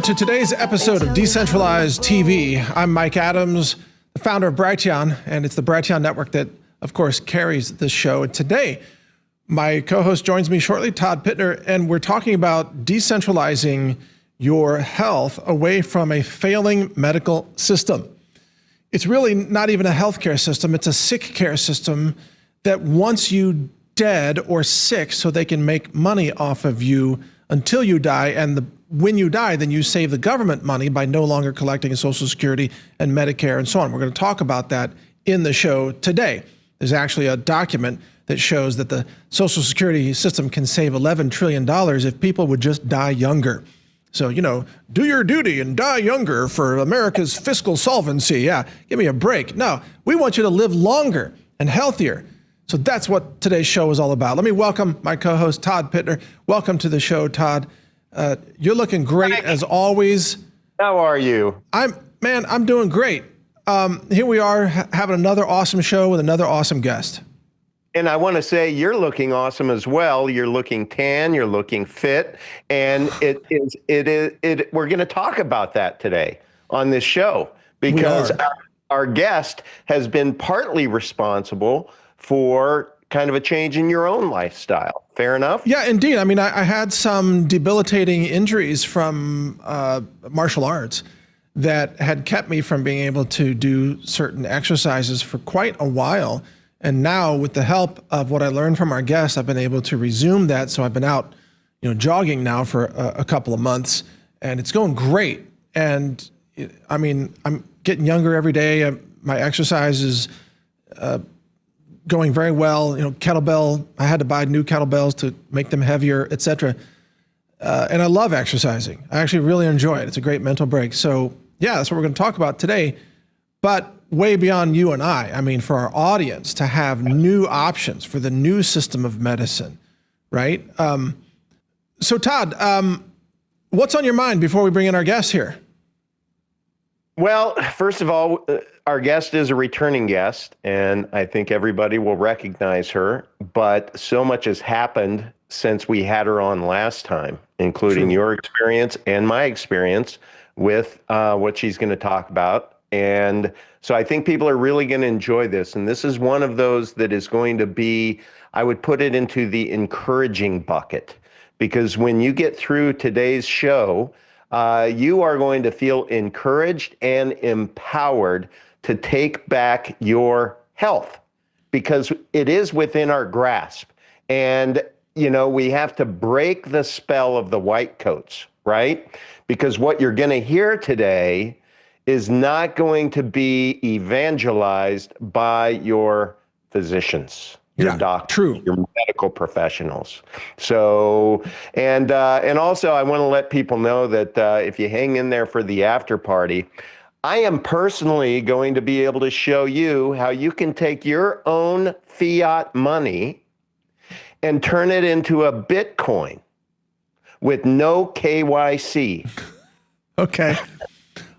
to today's episode of Decentralized TV. I'm Mike Adams, the founder of Brighteon, and it's the Brighteon Network that, of course, carries this show. And today, my co-host joins me shortly, Todd Pittner, and we're talking about decentralizing your health away from a failing medical system. It's really not even a healthcare system, it's a sick care system that wants you dead or sick so they can make money off of you until you die, and when you die, then you save the government money by no longer collecting Social Security and Medicare and so on. We're going to talk about that in the show today. There's actually a document that shows that the Social Security system can save $11 trillion if people would just die younger. So, do your duty and die younger for America's fiscal solvency. Yeah, give me a break. No, we want you to live longer and healthier. So that's what today's show is all about. Let me welcome my co-host, Todd Pittner. Welcome to the show, Todd. You're looking great as always. How are you? I'm doing great. Here we are having another awesome show with another awesome guest. And I want to say you're looking awesome as well. You're looking tan, you're looking fit, and we're going to talk about that today on this show because our guest has been partly responsible for kind of a change in your own lifestyle. Fair enough? Yeah, indeed. I mean, I had some debilitating injuries from martial arts that had kept me from being able to do certain exercises for quite a while. And now, with the help of what I learned from our guests, I've been able to resume that. So I've been out, jogging now for a couple of months, and it's going great. And I'm getting younger every day. My exercise is going very well. Kettlebell, I had to buy new kettlebells to make them heavier, et cetera. And I love exercising. I actually really enjoy it. It's a great mental break. So yeah, that's what we're going to talk about today. But way beyond you and I for our audience to have new options for the new system of medicine, right? So Todd, what's on your mind before we bring in our guest here? Well, first of all, our guest is a returning guest, and I think everybody will recognize her, but so much has happened since we had her on last time, including your experience and my experience with what she's going to talk about. And so I think people are really going to enjoy this. And this is one of those that is going to be, I would put it into the encouraging bucket, because when you get through today's show, you are going to feel encouraged and empowered to take back your health, because it is within our grasp. And, we have to break the spell of the white coats, right? Because what you're going to hear today is not going to be evangelized by your physicians, your doctors, your medical professionals. So, and also I want to let people know that if you hang in there for the after party, I am personally going to be able to show you how you can take your own fiat money and turn it into a Bitcoin with no KYC. Okay.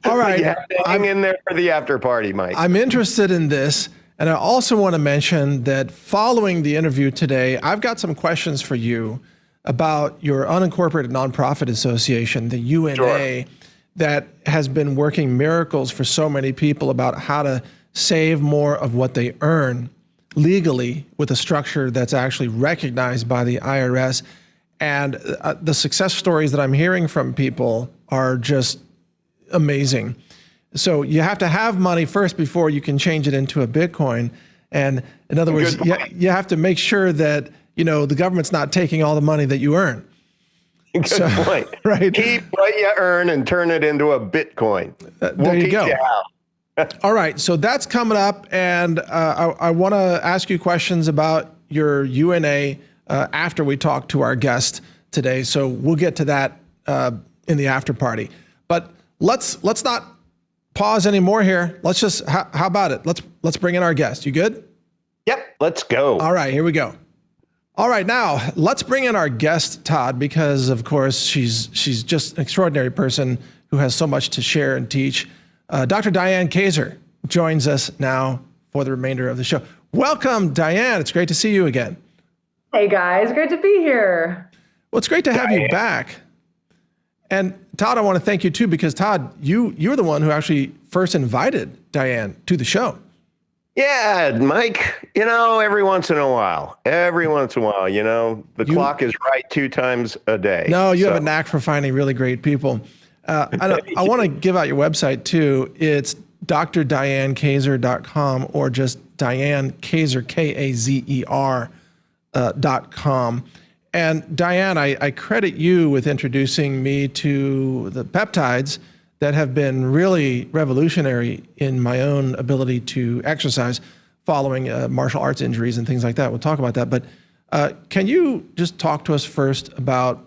All right. Hang in there for the after party, Mike. I'm interested in this. And I also want to mention that following the interview today, I've got some questions for you about your unincorporated nonprofit association, the UNA, that has been working miracles for so many people about how to save more of what they earn legally with a structure that's actually recognized by the IRS. And the success stories that I'm hearing from people are just amazing. So you have to have money first before you can change it into a Bitcoin. And in other words, you have to make sure that, the government's not taking all the money that you earn. Good point. Right. Keep what you earn and turn it into a Bitcoin. There you go. All right. So that's coming up. And I want to ask you questions about your UNA after we talk to our guest today. So we'll get to that in the after party. But let's not pause anymore here. Let's just, how about it? Let's bring in our guest. You good? Yep, let's go. All right, here we go. All right, now let's bring in our guest, Todd, because of course she's just an extraordinary person who has so much to share and teach. Dr. Diane Kazer joins us now for the remainder of the show. Welcome, Diane. It's great to see you again. Hey guys, great to be here. Well, it's great to have you back. And Todd, I want to thank you too, because Todd, you're the one who actually first invited Diane to the show. Yeah, Mike, every once in a while, the clock is right 2 times a day. No, you have a knack for finding really great people. I want to give out your website too. It's drdianekazer.com or just Diane Kazer, Kazer.com. And Diane, I credit you with introducing me to the peptides that have been really revolutionary in my own ability to exercise following martial arts injuries and things like that. We'll talk about that. But can you just talk to us first about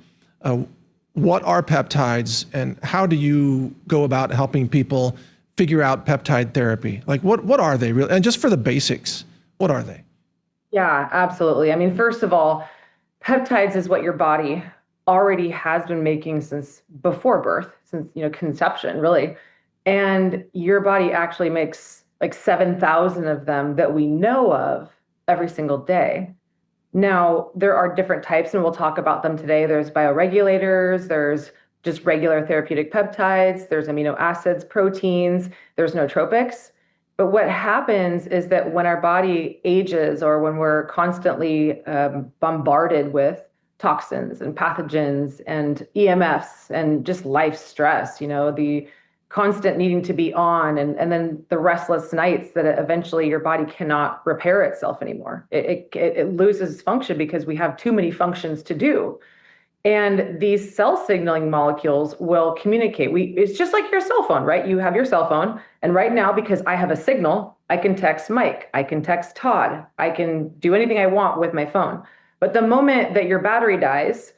what are peptides and how do you go about helping people figure out peptide therapy? Like what are they really? And just for the basics, what are they? Yeah, absolutely. I mean, first of all, peptides is what your body already has been making since before birth, since conception, really. And your body actually makes like 7,000 of them that we know of every single day. Now, there are different types, and we'll talk about them today. There's bioregulators, there's just regular therapeutic peptides, there's amino acids, proteins, there's nootropics. But what happens is that when our body ages or when we're constantly bombarded with toxins and pathogens and EMFs and just life stress, the constant needing to be on and then the restless nights that eventually your body cannot repair itself anymore. It loses function because we have too many functions to do. And these cell signaling molecules will communicate. It's just like your cell phone, right? You have your cell phone. And right now, because I have a signal, I can text Mike, I can text Todd, I can do anything I want with my phone. But the moment that your battery dies,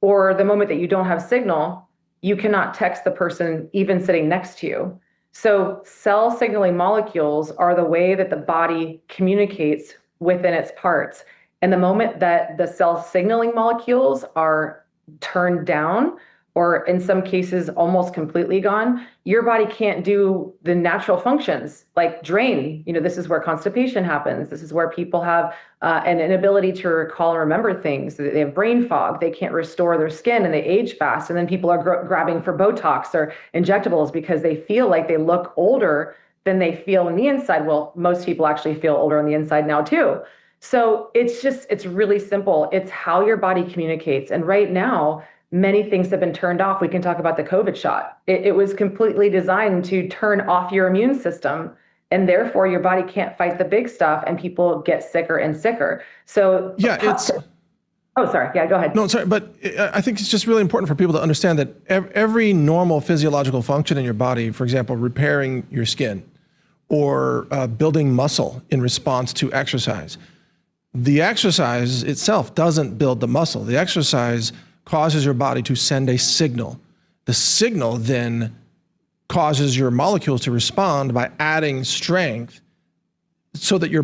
or the moment that you don't have signal, you cannot text the person even sitting next to you. So cell signaling molecules are the way that the body communicates within its parts. And the moment that the cell signaling molecules are turned down, or in some cases almost completely gone, your body can't do the natural functions like drain. This is where constipation happens. This is where people have an inability to recall and remember things. They have brain fog. They can't restore their skin and they age fast. And then people are grabbing for Botox or injectables because they feel like they look older than they feel on the inside. Well, most people actually feel older on the inside now too. So it's really simple. It's how your body communicates. And right now, many things have been turned off. We can talk about the COVID shot. It was completely designed to turn off your immune system, and therefore your body can't fight the big stuff, and people get sicker and sicker. So Oh, sorry. Yeah, go ahead. No, sorry, but I think it's just really important for people to understand that every normal physiological function in your body, for example, repairing your skin or building muscle in response to exercise, the exercise itself doesn't build the muscle. The exercise causes your body to send a signal. The signal then causes your molecules to respond by adding strength so that you're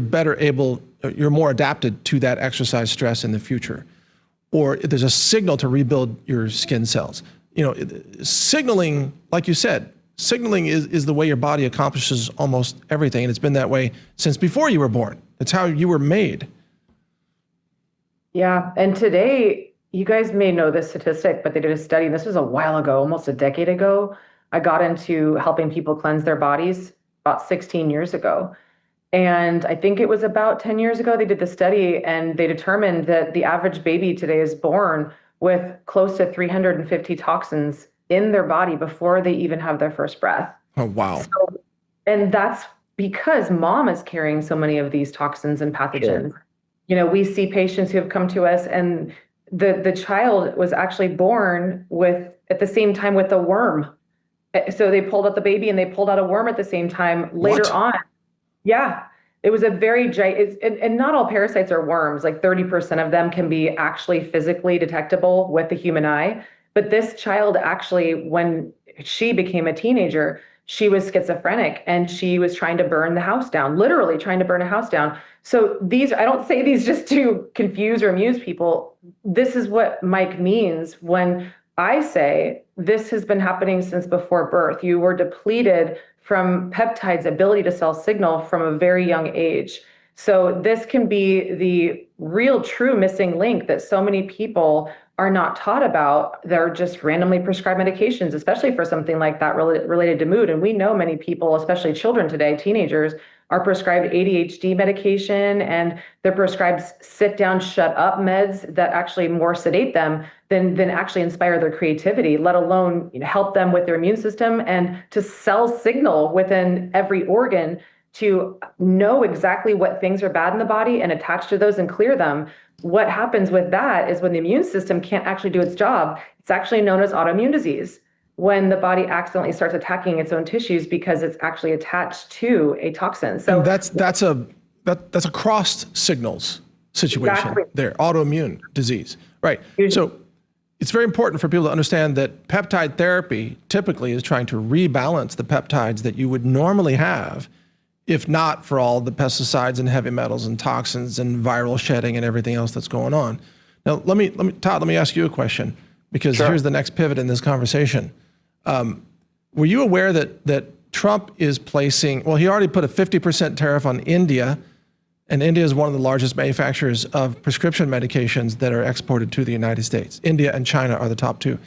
more adapted to that exercise stress in the future. Or there's a signal to rebuild your skin cells. Signaling, like you said, signaling is the way your body accomplishes almost everything. And it's been that way since before you were born. It's how you were made. Yeah. And today, you guys may know this statistic, but they did a study, and this was a while ago, almost a decade ago. I got into helping people cleanse their bodies about 16 years ago. And I think it was about 10 years ago, they did the study, and they determined that the average baby today is born with close to 350 toxins in their body before they even have their first breath. Oh, wow. And that's because mom is carrying so many of these toxins and pathogens. Sure. We see patients who have come to us, and the child was actually born at the same time with a worm. So they pulled out the baby and they pulled out a worm at the same time later on. Yeah, it was a and not all parasites are worms. Like 30% of them can be actually physically detectable with the human eye. But this child actually, when she became a teenager, she was schizophrenic and she was trying to burn the house down, literally trying to burn a house down. So I don't say these just to confuse or amuse people. This is what Mike means when I say this has been happening since before birth. You were depleted from peptides' ability to cell signal from a very young age. So this can be the real true missing link that so many people are not taught about. They're just randomly prescribed medications, especially for something like that related to mood. And we know many people, especially children today, teenagers, are prescribed ADHD medication, and they're prescribed sit down, shut up meds that actually more sedate them than actually inspire their creativity, let alone help them with their immune system and to sell signal within every organ to know exactly what things are bad in the body and attach to those and clear them. What happens with that is when the immune system can't actually do its job, it's actually known as autoimmune disease, when the body accidentally starts attacking its own tissues because it's actually attached to a toxin. So and that's a crossed signals situation. Exactly. There, autoimmune disease, right? So it's very important for people to understand that peptide therapy typically is trying to rebalance the peptides that you would normally have if not for all the pesticides and heavy metals and toxins and viral shedding and everything else that's going on. Now, Todd, let me ask you a question, because Sure. here's the next pivot in this conversation. Were you aware that Trump is placing, well, he already put a 50% tariff on India, and India is one of the largest manufacturers of prescription medications that are exported to the United States. India and China are the top two.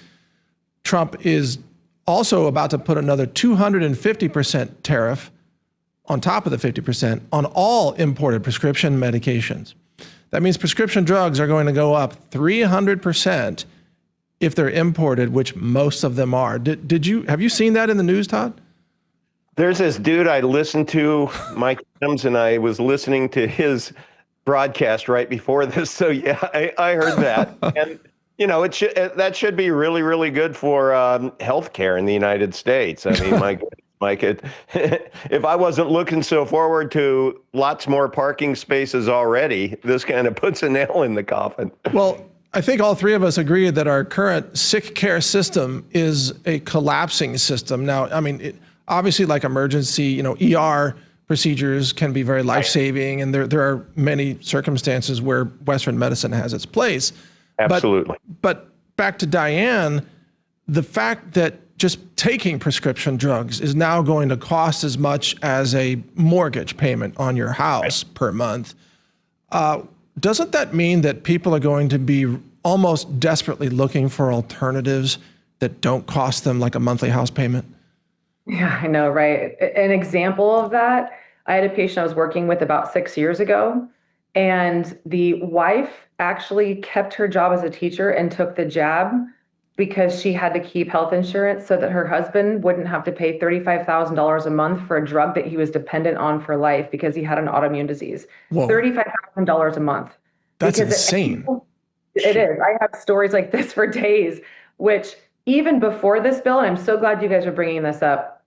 Trump is also about to put another 250% tariff on top of the 50% on all imported prescription medications. That means prescription drugs are going to go up 300% if they're imported, which most of them are. Have you seen that in the news, Todd? There's this dude I listened to, Mike Adams, and I was listening to his broadcast right before this. So yeah, I heard that. And that should be really, really good for healthcare in the United States. I mean, my goodness, Mike, if I wasn't looking so forward to lots more parking spaces already, this kind of puts a nail in the coffin. Well, I think all three of us agree that our current sick care system is a collapsing system. Now, I mean, obviously, like emergency, ER procedures can be very life-saving, and there are many circumstances where Western medicine has its place. Absolutely. But back to Diane, the fact that just taking prescription drugs is now going to cost as much as a mortgage payment on your house per month. Doesn't that mean that people are going to be almost desperately looking for alternatives that don't cost them like a monthly house payment? Yeah, I know, right? An example of that, I had a patient I was working with about 6 years ago, and the wife actually kept her job as a teacher and took the jab because she had to keep health insurance so that her husband wouldn't have to pay $35,000 a month for a drug that he was dependent on for life because he had an autoimmune disease. Whoa. $35,000 a month. That's Because insane. It is. I have stories like this for days, which even before this bill, and I'm so glad you guys are bringing this up,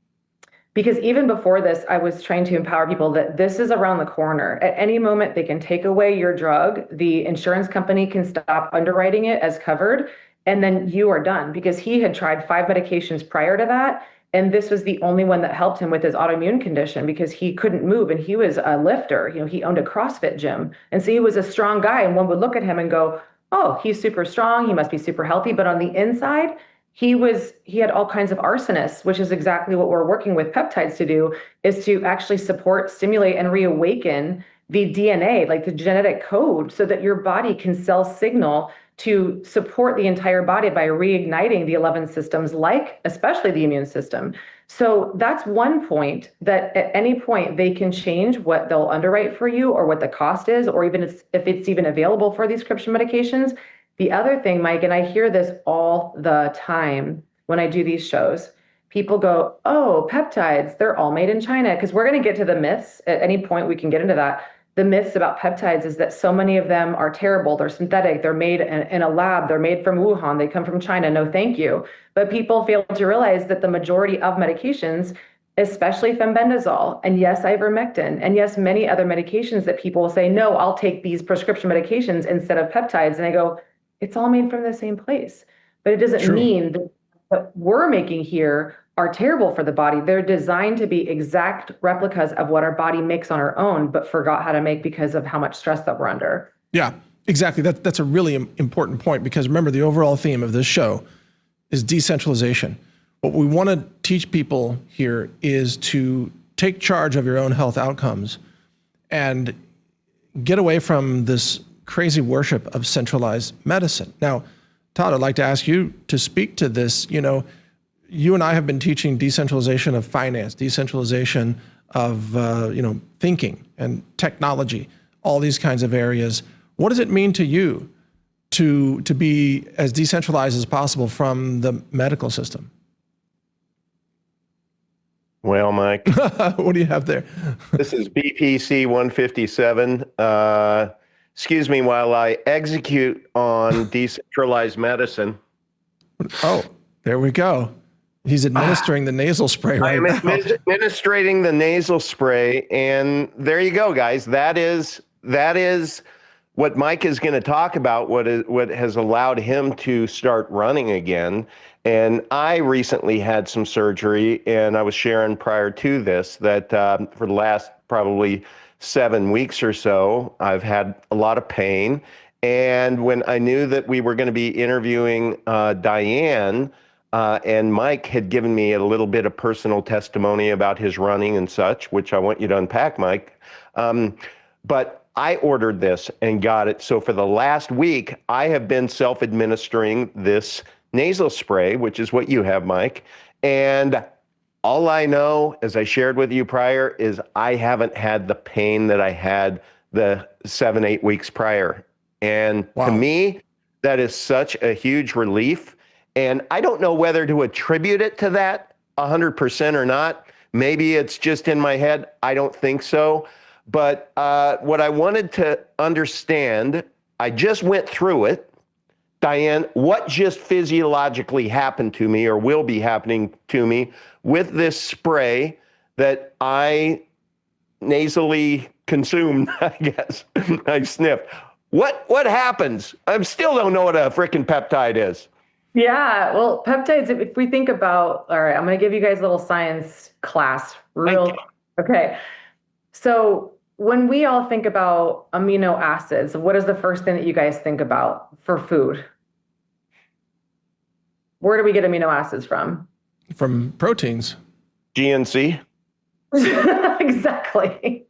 because even before this, I was trying to empower people that this is around the corner. At any moment, they can take away your drug. The insurance company can stop underwriting it as covered, and then you are done, because he had tried 5 medications prior to that. And this was the only one that helped him with his autoimmune condition because he couldn't move, and he was a lifter. He owned a CrossFit gym. And so he was a strong guy, and one would look at him and go, oh, he's super strong. He must be super healthy. But on the inside, he had all kinds of arsonists, which is exactly what we're working with peptides to do, is to actually support, stimulate, and reawaken the DNA, like the genetic code, so that your body can sell signal to support the entire body by reigniting the 11 systems, like especially the immune system. So that's one point, that at any point they can change what they'll underwrite for you or what the cost is, or even if it's even available for these prescription medications. The other thing, Mike, and I hear this all the time when I do these shows, people go, oh, peptides, they're all made in China. Because we're going to get to the myths at any point, we can get into that. The myths about peptides is that so many of them are terrible. They're synthetic. They're made in a lab. They're made from Wuhan. They come from China. No, thank you. But people fail to realize that the majority of medications, especially fenbendazole, and yes, ivermectin, and yes, many other medications that people will say, no, I'll take these prescription medications instead of peptides. And I go, it's all made from the same place. But it doesn't mean that what we're making here are terrible for the body. They're designed to be exact replicas of what our body makes on our own, but forgot how to make because of how much stress that we're under. Yeah, exactly. That's a really important point, because remember, the overall theme of this show is decentralization. What we want to teach people here is to take charge of your own health outcomes. And get away from this crazy worship of centralized medicine. Now, Todd, I'd like to ask you to speak to this. You and I have been teaching decentralization of finance, decentralization of thinking and technology, all these kinds of areas. What does it mean to you to be as decentralized as possible from the medical system? Well, Mike, what do you have there? this is BPC 157. Excuse me while I execute on decentralized medicine. Oh, there we go. He's administering the nasal spray right now. I'm administrating the nasal spray, and there you go, guys. That is what Mike is going to talk about. What has allowed him to start running again. And I recently had some surgery, and I was sharing prior to this that for the last probably 7 weeks or so, I've had a lot of pain. And when I knew that we were going to be interviewing Diane, and Mike had given me a little bit of personal testimony about his running and such, which I want you to unpack, Mike. But I ordered this and got it. So for the last week, I have been self-administering this nasal spray, which is what you have, Mike. And all I know, as I shared with you prior, is I haven't had the pain that I had the 7-8 weeks prior. And to me, that is such a huge relief. And I don't know whether to attribute it to that 100% or not. Maybe it's just in my head. I don't think so. But what I wanted to understand, I just went through it. Diane, what just physiologically happened to me or will be happening to me with this spray that I nasally consumed, I guess, I sniffed. What happens? I still don't know what a freaking peptide is. Yeah, well, peptides, if we think about, all right, I'm going to give you guys a little science class. Okay. So when we all think about amino acids, what is the first thing that you guys think about for food? Where do we get amino acids from? From proteins. GNC. Exactly.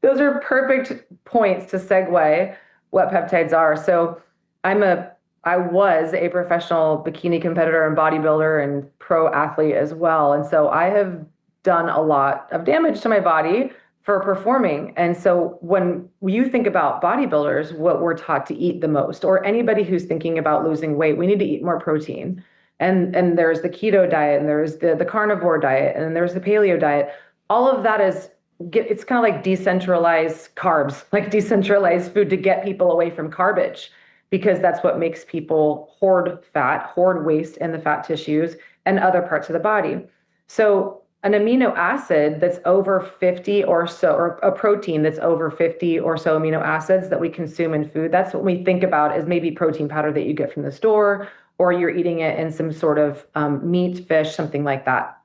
Those are perfect points to segue what peptides are. So I was a professional bikini competitor and bodybuilder and pro athlete as well. And so I have done a lot of damage to my body for performing. And so when you think about bodybuilders, what we're taught to eat the most, or anybody who's thinking about losing weight, we need to eat more protein. And there's the keto diet, and there's the carnivore diet, and there's the paleo diet. All of that it's kind of like decentralized carbs, like decentralized food to get people away from garbage, because that's what makes people hoard fat, hoard waste in the fat tissues and other parts of the body. So an amino acid that's over 50 or so, or a protein that's over 50 or so amino acids that we consume in food, that's what we think about as maybe protein powder that you get from the store, or you're eating it in some sort of meat, fish, something like that.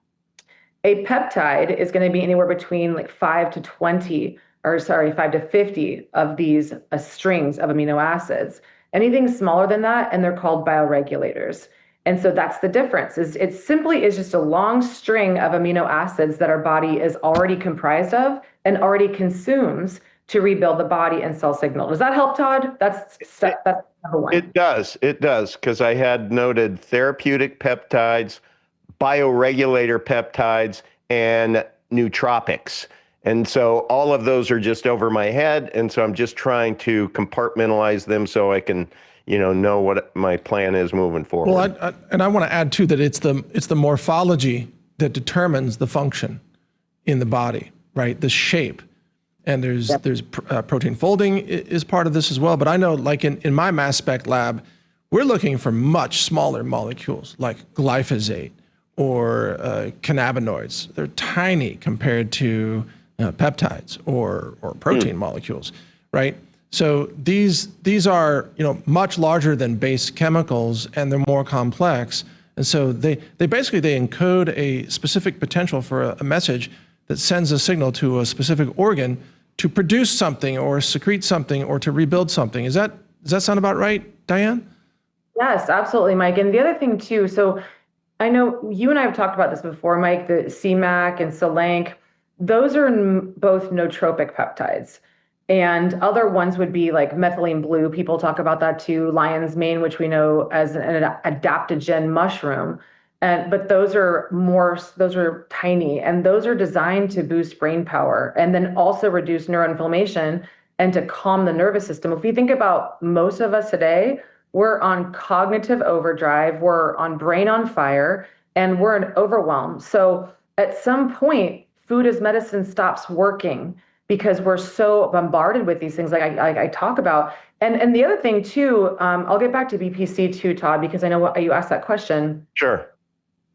A peptide is going to be anywhere between like 5 to 50 of these strings of amino acids. Anything smaller than that, and they're called bioregulators. And so that's the difference. It simply is just a long string of amino acids that our body is already comprised of and already consumes to rebuild the body and cell signal. Does that help, Todd? That's number one. It does, because I had noted therapeutic peptides, bioregulator peptides, and nootropics. And so all of those are just over my head. And so I'm just trying to compartmentalize them so I can, know what my plan is moving forward. Well, I want to add too that it's the morphology that determines the function in the body, right? The shape. And there's protein folding is part of this as well. But I know, like in my mass spec lab, we're looking for much smaller molecules like glyphosate or cannabinoids. They're tiny compared to peptides or protein molecules, right? So these are much larger than base chemicals, and they're more complex. And so they basically encode a specific potential for a message that sends a signal to a specific organ to produce something or secrete something or to rebuild something. Does that sound about right, Diane? Yes, absolutely, Mike. And the other thing too, so I know you and I have talked about this before, Mike, the CMAC and Selank, those are both nootropic peptides. And other ones would be like methylene blue. People talk about that too. Lion's mane, which we know as an adaptogen mushroom. But those are tiny, and those are designed to boost brain power and then also reduce neuroinflammation and to calm the nervous system. If we think about most of us today, we're on cognitive overdrive, we're on brain on fire, and we're in overwhelm. So at some point, food as medicine stops working because we're so bombarded with these things like I talk about. And the other thing too, I'll get back to BPC too, Todd, because I know what you asked that question. Sure.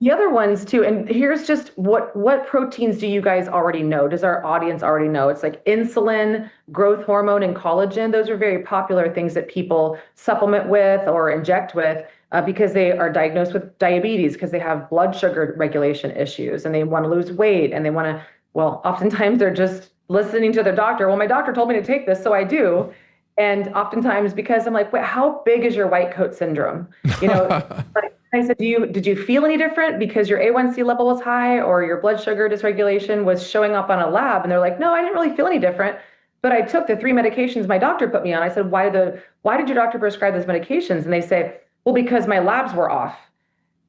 The other ones too, and here's just what proteins do you guys already know? Does our audience already know? It's like insulin, growth hormone, and collagen. Those are very popular things that people supplement with or inject with because they are diagnosed with diabetes, because they have blood sugar regulation issues and they want to lose weight and they want to, well, oftentimes they're just listening to their doctor. Well, my doctor told me to take this, so I do. And oftentimes because I'm like, wait, how big is your white coat syndrome? You know, like, I said, did you feel any different because your A1C level was high or your blood sugar dysregulation was showing up on a lab? And they're like, no, I didn't really feel any different, but I took the 3 medications my doctor put me on. I said, why did your doctor prescribe those medications? And they say, well, because my labs were off.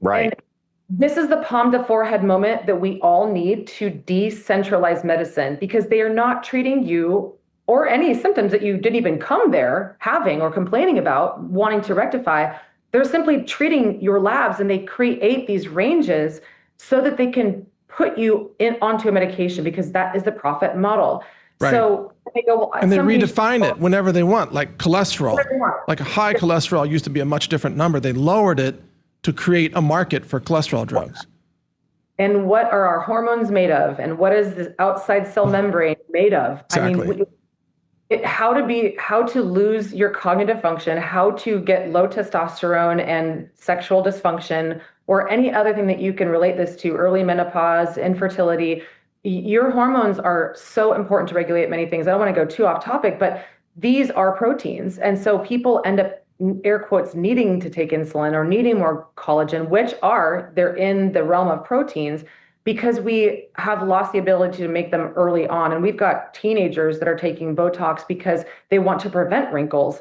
Right. And this is the palm to forehead moment that we all need to decentralize medicine, because they are not treating you or any symptoms that you didn't even come there having or complaining about, wanting to rectify. They're simply treating your labs, and they create these ranges so that they can put you onto a medication, because that is the profit model. Right. So they go, well, and they redefine it whenever they want, like cholesterol. Like a high cholesterol used to be a much different number. They lowered it to create a market for cholesterol drugs. And what are our hormones made of? And what is the outside cell membrane made of? Exactly. I mean, how to lose your cognitive function, how to get low testosterone and sexual dysfunction, or any other thing that you can relate this to, early menopause, infertility. Your hormones are so important to regulate many things. I don't want to go too off topic, but these are proteins. And so people end up, air quotes, needing to take insulin or needing more collagen, they're in the realm of proteins, because we have lost the ability to make them early on. And we've got teenagers that are taking Botox because they want to prevent wrinkles.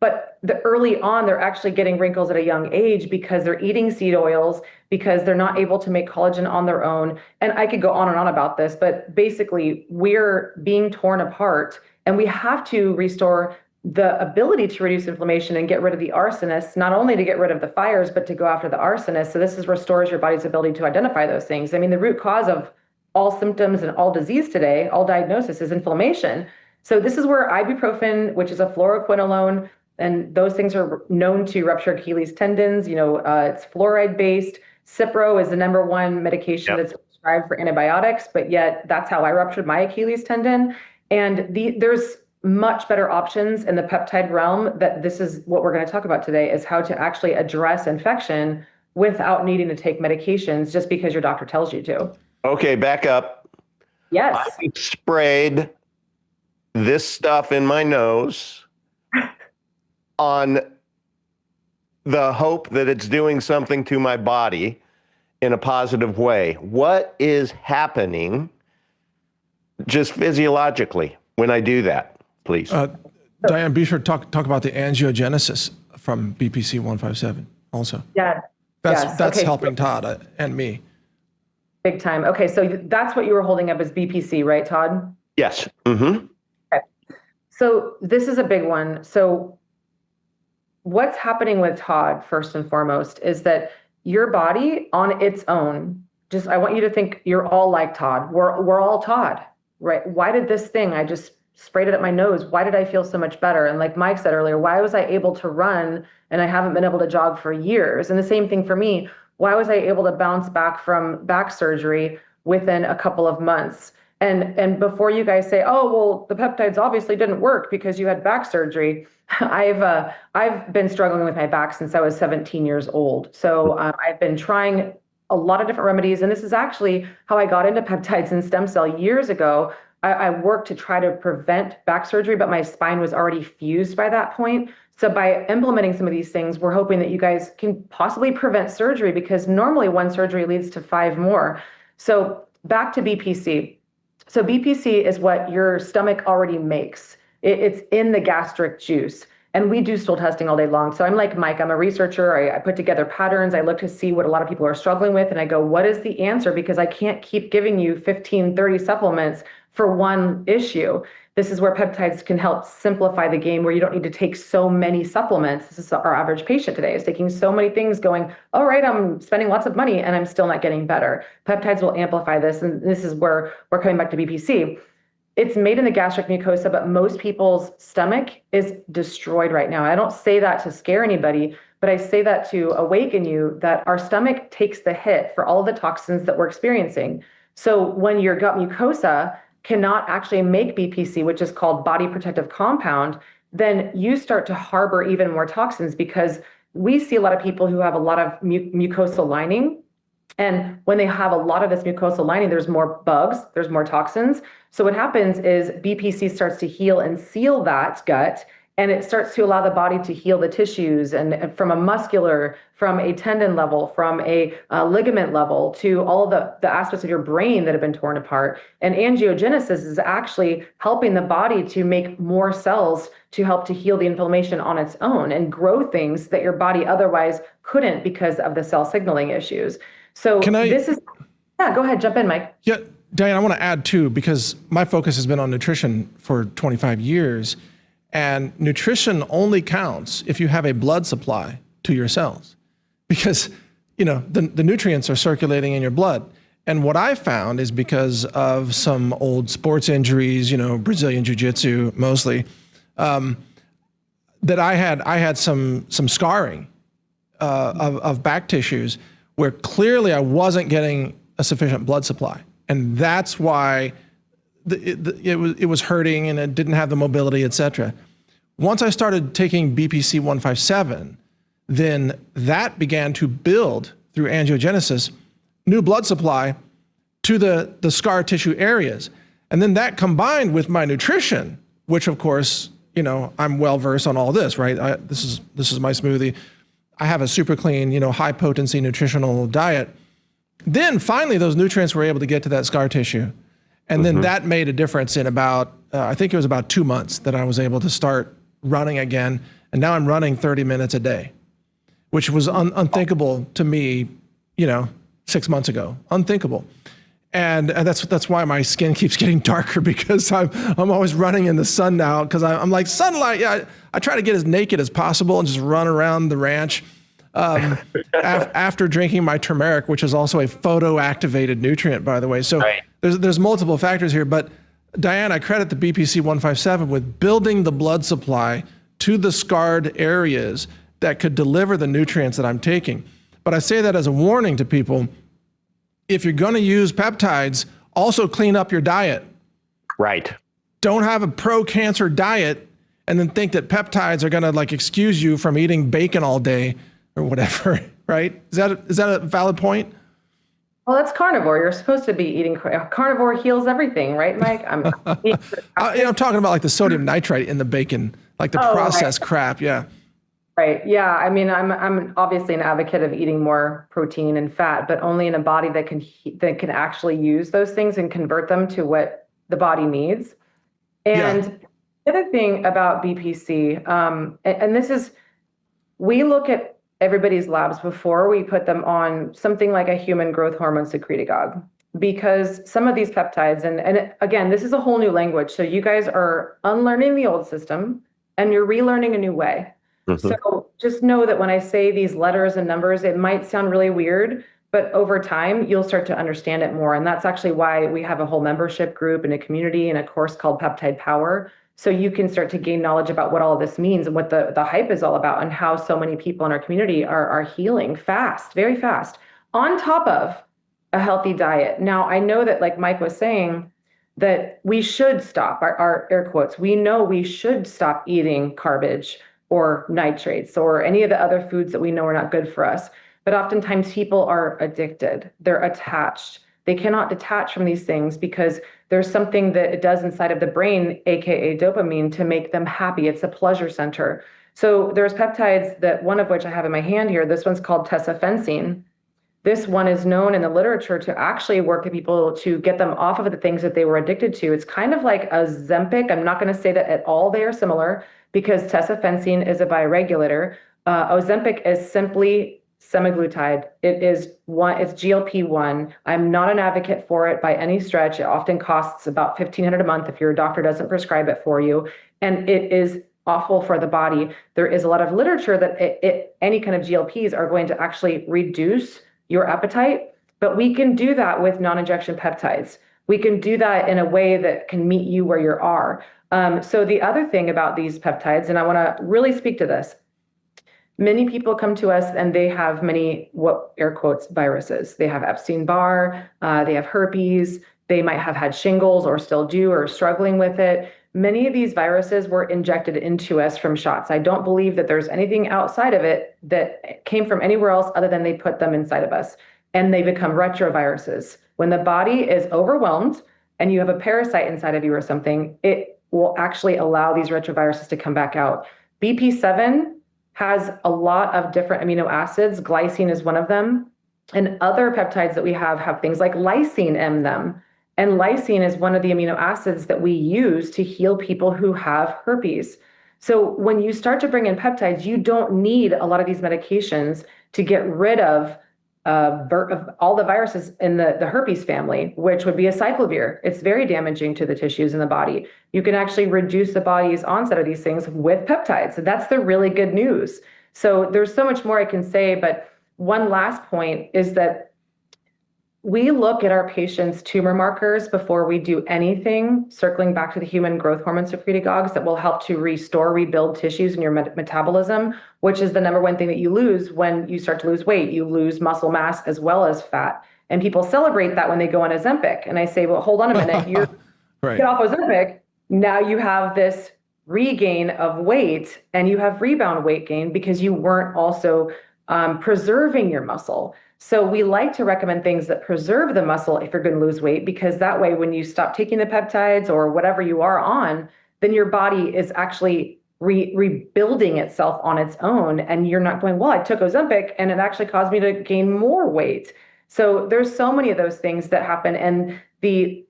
But early on, they're actually getting wrinkles at a young age because they're eating seed oils, because they're not able to make collagen on their own. And I could go on and on about this, but basically we're being torn apart, and we have to restore the ability to reduce inflammation and get rid of the arsonists, not only to get rid of the fires, but to go after the arsonists. So this restores your body's ability to identify those things. I mean, the root cause of all symptoms and all disease today, all diagnosis, is inflammation. So this is where ibuprofen, which is a fluoroquinolone, and those things are known to rupture Achilles tendons. It's fluoride based. Cipro is the number one medication that's prescribed for antibiotics, but yet that's how I ruptured my Achilles tendon. And there's much better options in the peptide realm. That this is what we're going to talk about today, is how to actually address infection without needing to take medications just because your doctor tells you to. Okay, back up. Yes. I sprayed this stuff in my nose on the hope that it's doing something to my body in a positive way. What is happening just physiologically when I do that? Please. Diane, be sure to talk about the angiogenesis from BPC 157 also. Yeah. That's okay. helping Todd and me. Big time. Okay, so that's what you were holding up as BPC, right, Todd? Yes. Mm-hmm. Okay. So this is a big one. So what's happening with Todd, first and foremost, is that your body on its own, I want you to think you're all like Todd. We're all Todd, right? Why did this thing, I just sprayed it at my nose, why did I feel so much better? And like Mike said earlier, why was I able to run and I haven't been able to jog for years? And the same thing for me. Why was I able to bounce back from back surgery within a couple of months? And before you guys say, oh, well, the peptides obviously didn't work because you had back surgery. I've been struggling with my back since I was 17 years old. So I've been trying a lot of different remedies. And this is actually how I got into peptides and stem cell years ago. I worked to try to prevent back surgery, but my spine was already fused by that point. So by implementing some of these things, we're hoping that you guys can possibly prevent surgery, because normally one surgery leads to 5 more. So back to BPC. So BPC is what your stomach already makes. It's in the gastric juice. And we do stool testing all day long. So I'm like Mike, I'm a researcher. I put together patterns. I look to see what a lot of people are struggling with. And I go, what is the answer? Because I can't keep giving you 15, 30 supplements for one issue. This is where peptides can help simplify the game, where you don't need to take so many supplements. This is our average patient today, is taking so many things going, all right, I'm spending lots of money and I'm still not getting better. Peptides will amplify this. And this is where we're coming back to BPC. It's made in the gastric mucosa, but most people's stomach is destroyed right now. I don't say that to scare anybody, but I say that to awaken you that our stomach takes the hit for all the toxins that we're experiencing. So when your gut mucosa cannot actually make BPC, which is called body protective compound, then you start to harbor even more toxins, because we see a lot of people who have a lot of mucosal lining. And when they have a lot of this mucosal lining, there's more bugs, there's more toxins. So what happens is BPC starts to heal and seal that gut, and it starts to allow the body to heal the tissues, and from a muscular, from a tendon level, from a ligament level, to all the aspects of your brain that have been torn apart. And angiogenesis is actually helping the body to make more cells to help to heal the inflammation on its own and grow things that your body otherwise couldn't because of the cell signaling issues. So yeah, go ahead, jump in, Mike. Yeah, Diane, I want to add too, because my focus has been on nutrition for 25 years, and nutrition only counts if you have a blood supply to your cells, because, the nutrients are circulating in your blood. And what I found is, because of some old sports injuries, Brazilian jiu-jitsu mostly, that I had some scarring of back tissues, where clearly I wasn't getting a sufficient blood supply. And that's why it was hurting, and it didn't have the mobility, et cetera. Once I started taking BPC 157, then that began to build, through angiogenesis, new blood supply to the scar tissue areas. And then that combined with my nutrition, which of course, I'm well versed on all this, right? This is my smoothie. I have a super clean, high potency nutritional diet. Then finally those nutrients were able to get to that scar tissue. And then that made a difference in about, I think it was about 2 months that I was able to start running again. And now I'm running 30 minutes a day, which was unthinkable to me, 6 months ago, unthinkable. And that's why my skin keeps getting darker, because I'm always running in the sun now, because I'm like, sunlight. Yeah, I try to get as naked as possible and just run around the ranch after drinking my turmeric, which is also a photoactivated nutrient, by the way. So there's multiple factors here. But Diane, I credit the BPC 157 with building the blood supply to the scarred areas that could deliver the nutrients that I'm taking. But I say that as a warning to people. If you're going to use peptides, also clean up your diet. Right. Don't have a pro-cancer diet and then think that peptides are going to excuse you from eating bacon all day or whatever, right? Is that a valid point? Well, that's carnivore. You're supposed to be eating carnivore heals everything, right, Mike? I'm talking about the sodium nitrite in the bacon, the processed crap. Yeah. Right. Yeah. I mean, I'm obviously an advocate of eating more protein and fat, but only in a body that can actually use those things and convert them to what the body needs. And the other thing about BPC, and this is, we look at everybody's labs before we put them on something like a human growth hormone secretagogue, because some of these peptides, and again, this is a whole new language. So you guys are unlearning the old system and you're relearning a new way. So just know that when I say these letters and numbers, it might sound really weird, but over time, you'll start to understand it more. And that's actually why we have a whole membership group and a community and a course called Peptide Power. So you can start to gain knowledge about what all of this means and what the hype is all about, and how so many people in our community are healing fast, very fast, on top of a healthy diet. Now, I know that, like Mike was saying, that we should stop, our air quotes, we know we should stop eating garbage or nitrates or any of the other foods that we know are not good for us. But oftentimes people are addicted. They're attached. They cannot detach from these things because there's something that it does inside of the brain, AKA dopamine, to make them happy. It's a pleasure center. So there's peptides, that one of which I have in my hand here. This one's called tesofensine. This one is known in the literature to actually work with people to get them off of the things that they were addicted to. It's kind of like Ozempic. I'm not going to say that at all they are similar because tesofensine is a bioregulator. Ozempic is simply semaglutide. It's GLP-1. I'm not an advocate for it by any stretch. It often costs about $1,500 a month if your doctor doesn't prescribe it for you. And it is awful for the body. There is a lot of literature that any kind of GLPs are going to actually reduce your appetite, but we can do that with non-injection peptides. We can do that in a way that can meet you where you are. So the other thing about these peptides, and I want to really speak to this, many people come to us and they have many, what air quotes, viruses. They have Epstein-Barr, they have herpes, they might have had shingles or still do or struggling with it. Many of these viruses were injected into us from shots. I don't believe that there's anything outside of it that came from anywhere else other than they put them inside of us. And they become retroviruses. When the body is overwhelmed and you have a parasite inside of you or something, it will actually allow these retroviruses to come back out. BP7 has a lot of different amino acids. Glycine is one of them. And other peptides that we have things like lysine in them. And lysine is one of the amino acids that we use to heal people who have herpes. So when you start to bring in peptides, you don't need a lot of these medications to get rid of all the viruses in the herpes family, which would be acyclovir. It's very damaging to the tissues in the body. You can actually reduce the body's onset of these things with peptides. So that's the really good news. So there's so much more I can say, but one last point is that we look at our patients' tumor markers before we do anything, circling back to the human growth hormone secretagogues that will help to restore, rebuild tissues in your metabolism, which is the number one thing that you lose when you start to lose weight. You lose muscle mass as well as fat. And people celebrate that when they go on Ozempic. And I say, well, hold on a minute. You're right. Get off Ozempic. Now you have this regain of weight and you have rebound weight gain because you weren't also preserving your muscle. So we like to recommend things that preserve the muscle if you're going to lose weight, because that way, when you stop taking the peptides or whatever you are on, then your body is actually rebuilding itself on its own. And you're not going, well, I took Ozempic and it actually caused me to gain more weight. So there's so many of those things that happen. And the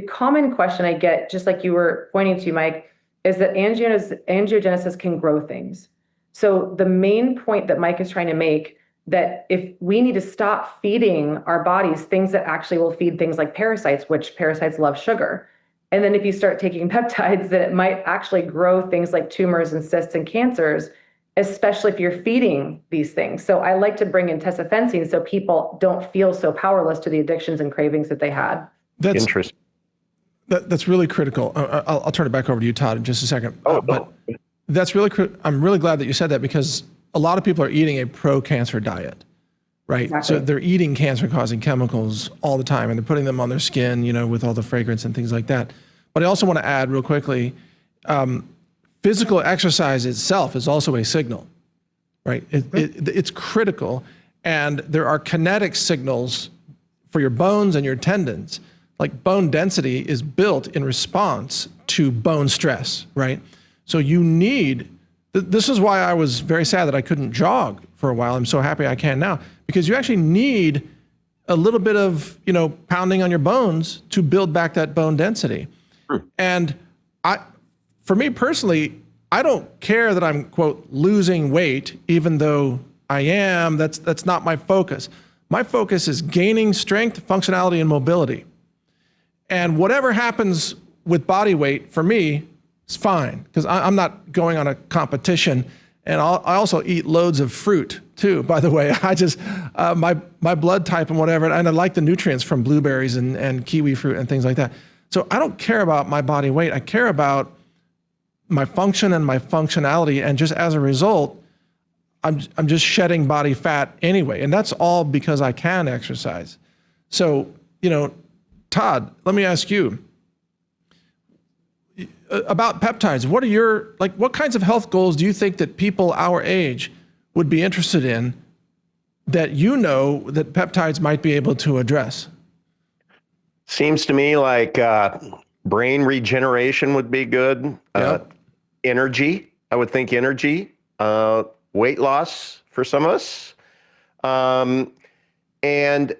common question I get, just like you were pointing to, Mike, is that angiogenesis can grow things. So the main point that Mike is trying to make, that if we need to stop feeding our bodies things that actually will feed things like parasites, which parasites love sugar. And then if you start taking peptides, that it might actually grow things like tumors and cysts and cancers, especially if you're feeding these things. So I like to bring in tesofensine so people don't feel so powerless to the addictions and cravings that they had. That's interesting. That's really critical. I'll turn it back over to you, Todd, in just a second. But that's really I'm really glad that you said that, because a lot of people are eating a pro-cancer diet, right? Exactly. So they're eating cancer-causing chemicals all the time, and they're putting them on their skin, with all the fragrance and things like that. But I also want to add real quickly, physical exercise itself is also a signal, right? It's critical, and there are kinetic signals for your bones and your tendons. Like bone density is built in response to bone stress, right? So you need. This is why I was very sad that I couldn't jog for a while. I'm so happy I can now, because you actually need a little bit of, pounding on your bones to build back that bone density. And for me personally, I don't care that I'm, quote, losing weight, even though I am. That's not my focus. My focus is gaining strength, functionality, and mobility. And whatever happens with body weight for me, it's fine, because I'm not going on a competition, and I also eat loads of fruit too. By the way, I just my blood type and whatever, and I like the nutrients from blueberries and kiwi fruit and things like that. So I don't care about my body weight. I care about my function and my functionality, and just as a result, I'm just shedding body fat anyway, and that's all because I can exercise. So Todd, let me ask you about peptides. What are what kinds of health goals do you think that people our age would be interested in that that peptides might be able to address? Seems to me like brain regeneration would be good. Yep. Energy, I would think energy, weight loss for some of us. and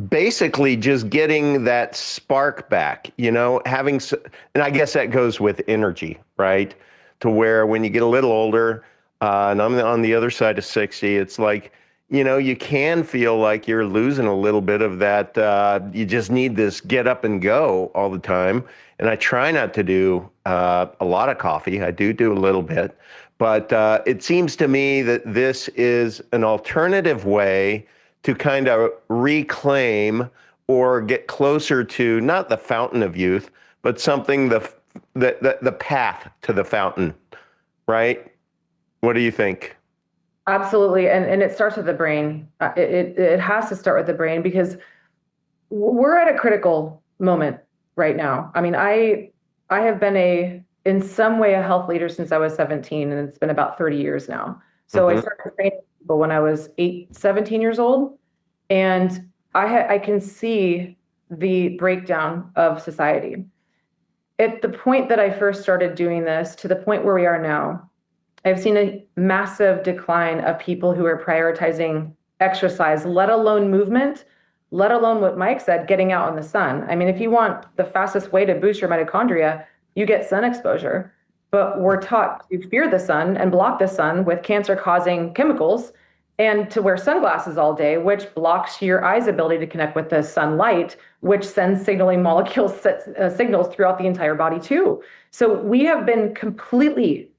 basically just getting that spark back, and I guess that goes with energy, right? To where when you get a little older, and I'm on the other side of 60, it's like, you can feel like you're losing a little bit of that. You just need this get up and go all the time. And I try not to do a lot of coffee. I do a little bit. But it seems to me that this is an alternative way to kind of reclaim or get closer to not the fountain of youth, but something the path to the fountain, right? What do you think? Absolutely. And it starts with the brain. It has to start with the brain because we're at a critical moment right now. I mean, I have been in some way a health leader since I was 17, and it's been about 30 years now. So I started training people when I was 17 years old, and I can see the breakdown of society. At the point that I first started doing this to the point where we are now, I've seen a massive decline of people who are prioritizing exercise, let alone movement, let alone what Mike said, getting out in the sun. I mean, if you want the fastest way to boost your mitochondria, you get sun exposure. But we're taught to fear the sun and block the sun with cancer-causing chemicals and to wear sunglasses all day, which blocks your eye's ability to connect with the sunlight, which sends signaling molecules, signals throughout the entire body too. So we have been completely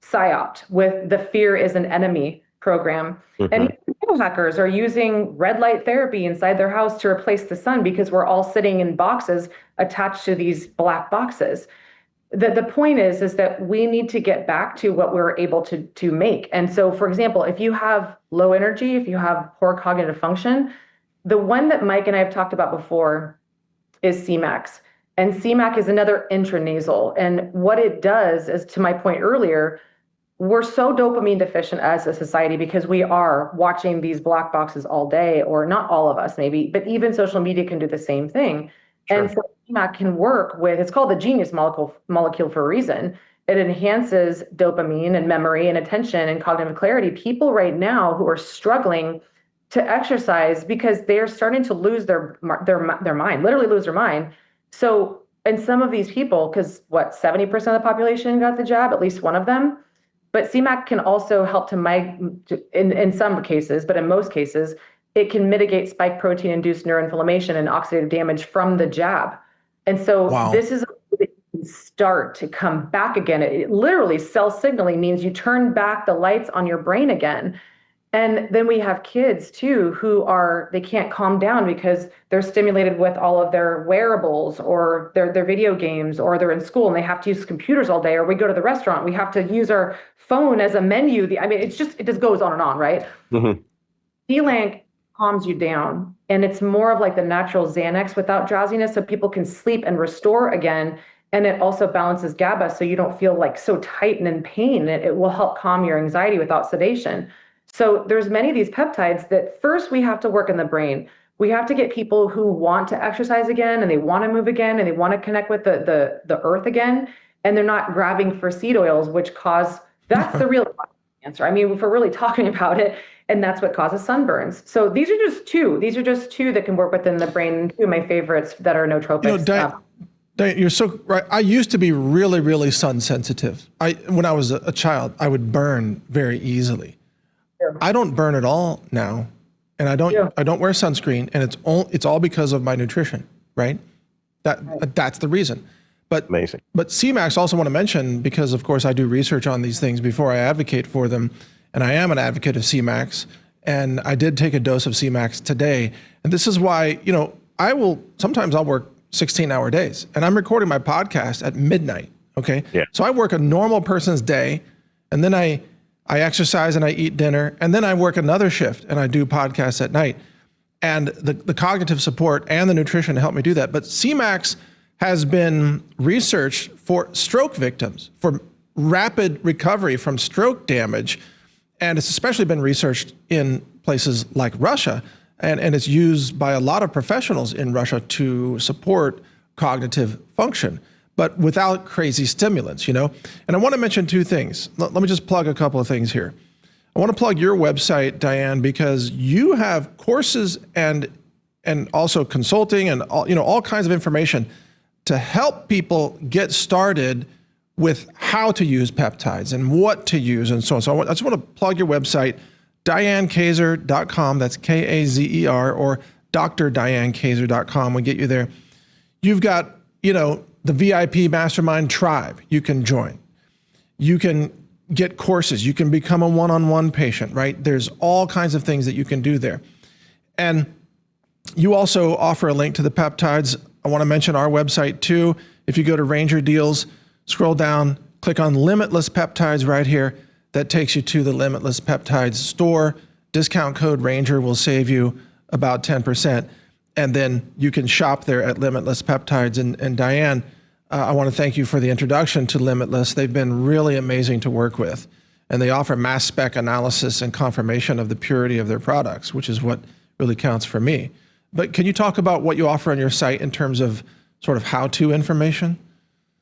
psyoped with the fear is an enemy program. And biohackers are using red light therapy inside their house to replace the sun because we're all sitting in boxes attached to these black boxes. The point is that we need to get back to what we're able to make. And so, for example, if you have low energy, if you have poor cognitive function, the one that Mike and I have talked about before is CMAX. And CMAC is another intranasal. And what it does is, to my point earlier, we're so dopamine deficient as a society because we are watching these black boxes all day, or not all of us maybe, but even social media can do the same thing. Sure. And so CMAC can work with, it's called the genius molecule for a reason. It enhances dopamine and memory and attention and cognitive clarity. People right now who are struggling to exercise because they're starting to lose their mind, literally lose their mind. So, and some of these people, because 70% of the population got the jab, at least one of them. But CMAC can also help in some cases, but in most cases, it can mitigate spike protein-induced neuroinflammation and oxidative damage from the jab. And so This is a way that you can start to come back again. It literally, cell signaling means you turn back the lights on your brain again. And then we have kids too they can't calm down because they're stimulated with all of their wearables or their video games, or they're in school and they have to use computers all day, or we go to the restaurant, we have to use our phone as a menu. It just goes on and on, right? D-Lank calms you down, and it's more of like the natural Xanax without drowsiness, so people can sleep and restore again. And it also balances GABA, so you don't feel like so tight and in pain. It will help calm your anxiety without sedation. So there's many of these peptides that first we have to work in the brain. We have to get people who want to exercise again, and they want to move again, and they want to connect with the earth again. And they're not grabbing for seed oils, which that's the real answer. I mean, if we're really talking about it, and that's what causes sunburns. So these are just two that can work within the brain. Two of my favorites that are nootropics. Diane, you're so right. I used to be really, really sun sensitive. When I was a child, I would burn very easily. I don't burn at all now, and I don't wear sunscreen, and it's all because of my nutrition, right? That's the reason. But amazing. But CMAX, also want to mention, because of course I do research on these things before I advocate for them, and I am an advocate of CMAX, and I did take a dose of CMAX today, and this is why sometimes I'll work 16-hour days, and I'm recording my podcast at midnight. Okay, so I work a normal person's day, and then I exercise and I eat dinner, and then I work another shift and I do podcasts at night. And the cognitive support and the nutrition help me do that. But CMAX has been researched for stroke victims, for rapid recovery from stroke damage. And it's especially been researched in places like Russia. And it's used by a lot of professionals in Russia to support cognitive function, but without crazy stimulants, And I want to mention two things. Let me just plug a couple of things here. I want to plug your website, Diane, because you have courses and also consulting and all kinds of information to help people get started with how to use peptides and what to use and so on. So I just want to plug your website, DianeKazer.com. That's Kazer, or drdianekazer.com will get you there. You've got, the VIP Mastermind Tribe you can join. You can get courses. You can become a one-on-one patient, right? There's all kinds of things that you can do there. And you also offer a link to the peptides. I want to mention our website too. If you go to Ranger Deals, scroll down, click on Limitless Peptides right here. That takes you to the Limitless Peptides store. Discount code Ranger will save you about 10%. And then you can shop there at Limitless Peptides. And Diane, I want to thank you for the introduction to Limitless. They've been really amazing to work with. And they offer mass spec analysis and confirmation of the purity of their products, which is what really counts for me. But can you talk about what you offer on your site in terms of sort of how-to information?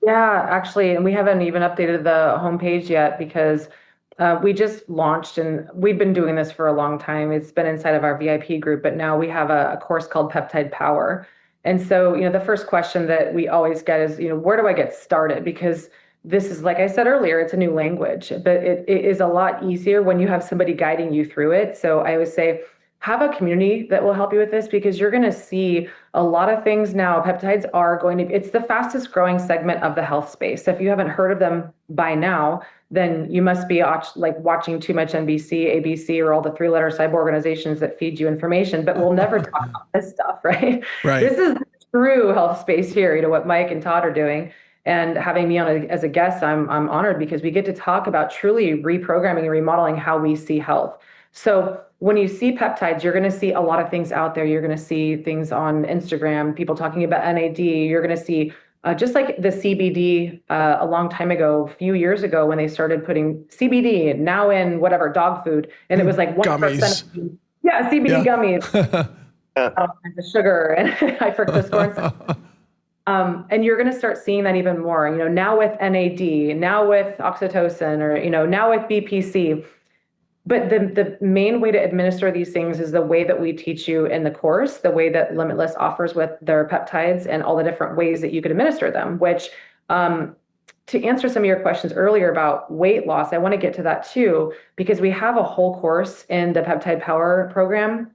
Yeah, actually, and we haven't even updated the homepage yet because we just launched, and we've been doing this for a long time. It's been inside of our VIP group, but now we have a course called Peptide Power. And so, the first question that we always get is, where do I get started? Because this is, like I said earlier, it's a new language, but it is a lot easier when you have somebody guiding you through it. So I always say, have a community that will help you with this, because you're going to see a lot of things now. Peptides are it's the fastest growing segment of the health space. So if you haven't heard of them by now, then you must be watching too much NBC, ABC, or all the 3-letter cyber organizations that feed you information, but we'll never talk about this stuff, right? Right. This is the true health space here, what Mike and Todd are doing. And having me on as a guest, I'm honored, because we get to talk about truly reprogramming and remodeling how we see health. So when you see peptides, you're going to see a lot of things out there. You're going to see things on Instagram, people talking about NAD. You're going to see just like the CBD a long time ago, a few years ago, when they started putting CBD now in whatever dog food, and it was like 1%. Gummies. Yeah, CBD gummies, all kinds of sugar and I forget the score. And you're going to start seeing that even more. Now with NAD, now with oxytocin, or now with BPC. But the main way to administer these things is the way that we teach you in the course, the way that Limitless offers with their peptides and all the different ways that you could administer them, which to answer some of your questions earlier about weight loss, I want to get to that too, because we have a whole course in the Peptide Power program.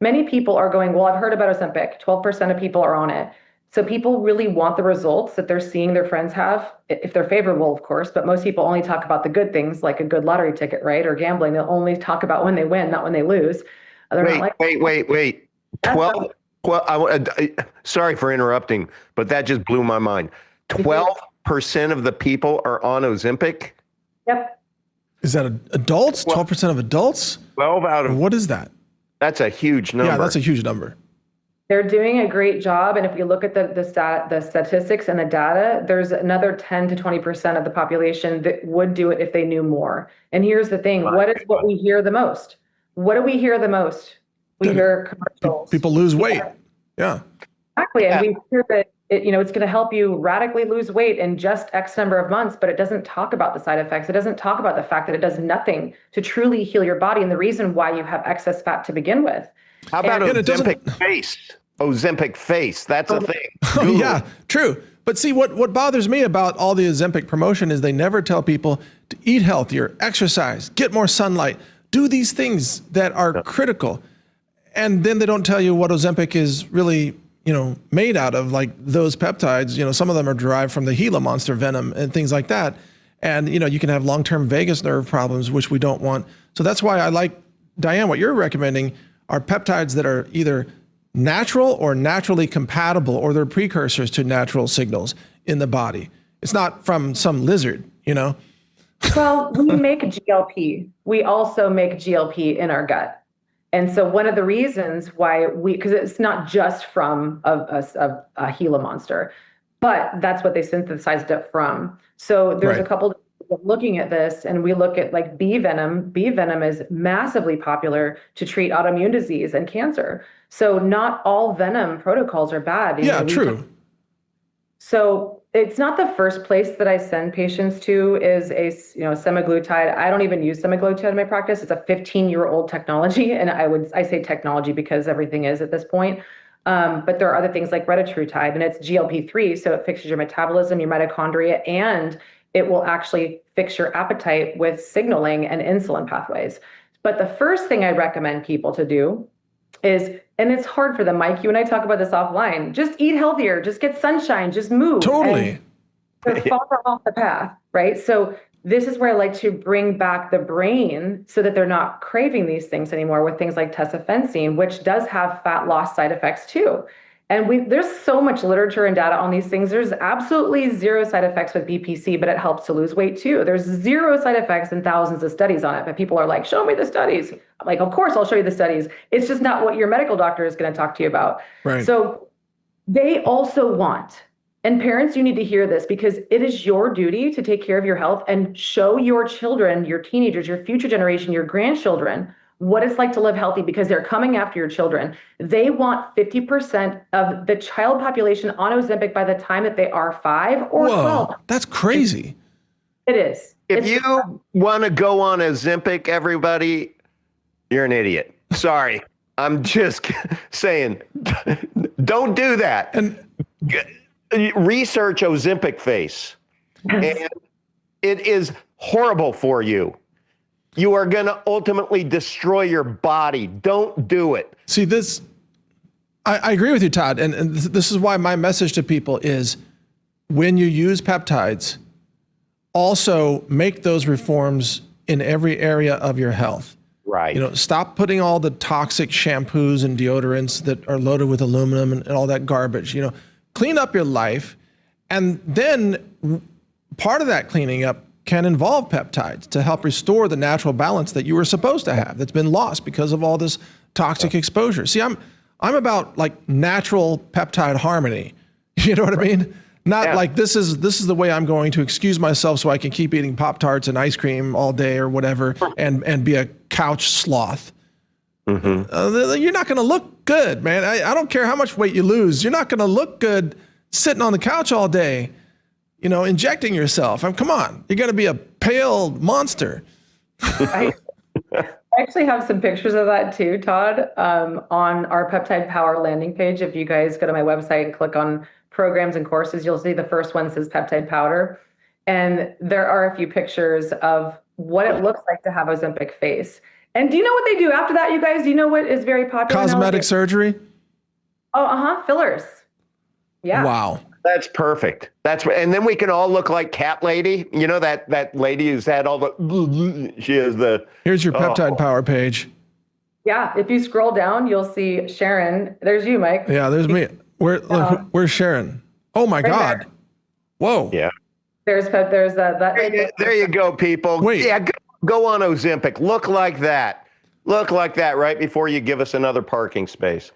Many people are going, well, I've heard about Ozempic. 12% of people are on it. So people really want the results that they're seeing their friends have, if they're favorable, of course, but most people only talk about the good things, like a good lottery ticket, right? Or gambling. They'll only talk about when they win, not when they lose. Wait. 12, sorry for interrupting, but that just blew my mind. 12% of the people are on Ozempic? Yep. Is that adults? 12% of adults? 12 out of... What is that? That's a huge number. Yeah, that's a huge number. They're doing a great job. And if you look at the statistics and the data, there's another 10 to 20% of the population that would do it if they knew more. And here's the thing. What we hear the most? What do we hear the most? We hear commercials. People lose weight. Yeah. Exactly. And we hear that it's going to help you radically lose weight in just X number of months, but it doesn't talk about the side effects. It doesn't talk about the fact that it does nothing to truly heal your body and the reason why you have excess fat to begin with. How about Ozempic face? Ozempic face. That's a thing. Oh, yeah, true. But see, what bothers me about all the Ozempic promotion is they never tell people to eat healthier, exercise, get more sunlight, do these things that are critical. And then they don't tell you what Ozempic is really, made out of, like those peptides. Some of them are derived from the Gila monster venom and things like that. And, you can have long-term vagus nerve problems, which we don't want. So that's why I like, Diane, what you're recommending are peptides that are either natural or naturally compatible, or they're precursors to natural signals in the body. It's not from some lizard, Well, we make GLP. We also make GLP in our gut. And so one of the reasons why because it's not just from a Gila monster, but that's what they synthesized it from. So there's a couple of looking at this, and we look at like bee venom. Bee venom is massively popular to treat autoimmune disease and cancer. So not all venom protocols are bad. Yeah, true. So it's not the first place that I send patients to is semaglutide. I don't even use semaglutide in my practice. It's a 15-year-old technology, and I say technology because everything is at this point. But there are other things like retatrutide, and it's GLP-3, so it fixes your metabolism, your mitochondria, and it will actually fix your appetite with signaling and insulin pathways. But the first thing I recommend people to do is, and it's hard for them, Mike, you and I talk about this offline, just eat healthier, just get sunshine, just move. Totally. And they're far off the path, right? So this is where I like to bring back the brain so that they're not craving these things anymore with things like tesofensine, which does have fat loss side effects too. And there's so much literature and data on these things. There's absolutely zero side effects with BPC, but it helps to lose weight too. There's zero side effects and thousands of studies on it, but people are like, show me the studies. I'm like, of course I'll show you the studies. It's just not what your medical doctor is going to talk to you about. Right. So they also want, and parents, you need to hear this because it is your duty to take care of your health and show your children, your teenagers, your future generation, your grandchildren, what it's like to live healthy, because they're coming after your children. They want 50% of the child population on Ozempic by the time that they are 5 or 12. That's crazy. It is. If you want to go on Ozempic, everybody, you're an idiot. Sorry. I'm just saying, don't do that. And research Ozempic face. And it is horrible for you. You are going to ultimately destroy your body. Don't do it. see this, I agree with you, Todd. And this is why my message to people is when you use peptides, also make those reforms in every area of your health. Right. Stop putting all the toxic shampoos and deodorants that are loaded with aluminum and all that garbage. Clean up your life. And then part of that cleaning up can involve peptides to help restore the natural balance that you were supposed to have that's been lost because of all this toxic exposure. See, I'm about like natural peptide harmony. You know what I mean? Not like this is the way I'm going to excuse myself so I can keep eating Pop-Tarts and ice cream all day or whatever and be a couch sloth. Mm-hmm. You're not going to look good, man. I don't care how much weight you lose. You're not going to look good sitting on the couch all day, injecting yourself. Come on. You're going to be a pale monster. I actually have some pictures of that too, Todd, on our Peptide Power landing page. If you guys go to my website and click on programs and courses, you'll see the first one says peptide powder. And there are a few pictures of what it looks like to have Ozempic face. And do you know what they do after that, you guys? Do you know what is very popular? Cosmetic surgery? Oh, fillers. Yeah. Wow. That's perfect. And then we can all look like Cat Lady. That lady who's had all the, she is the. Here's your Peptide Power page. Yeah. If you scroll down, you'll see Sharon. There's you, Mike. Yeah, there's me. Where's Sharon? Oh my God. There. Whoa. Yeah. There's that. There you go, people. Wait. Yeah, go on Ozempic. Look like that. Look like that right before you give us another parking space.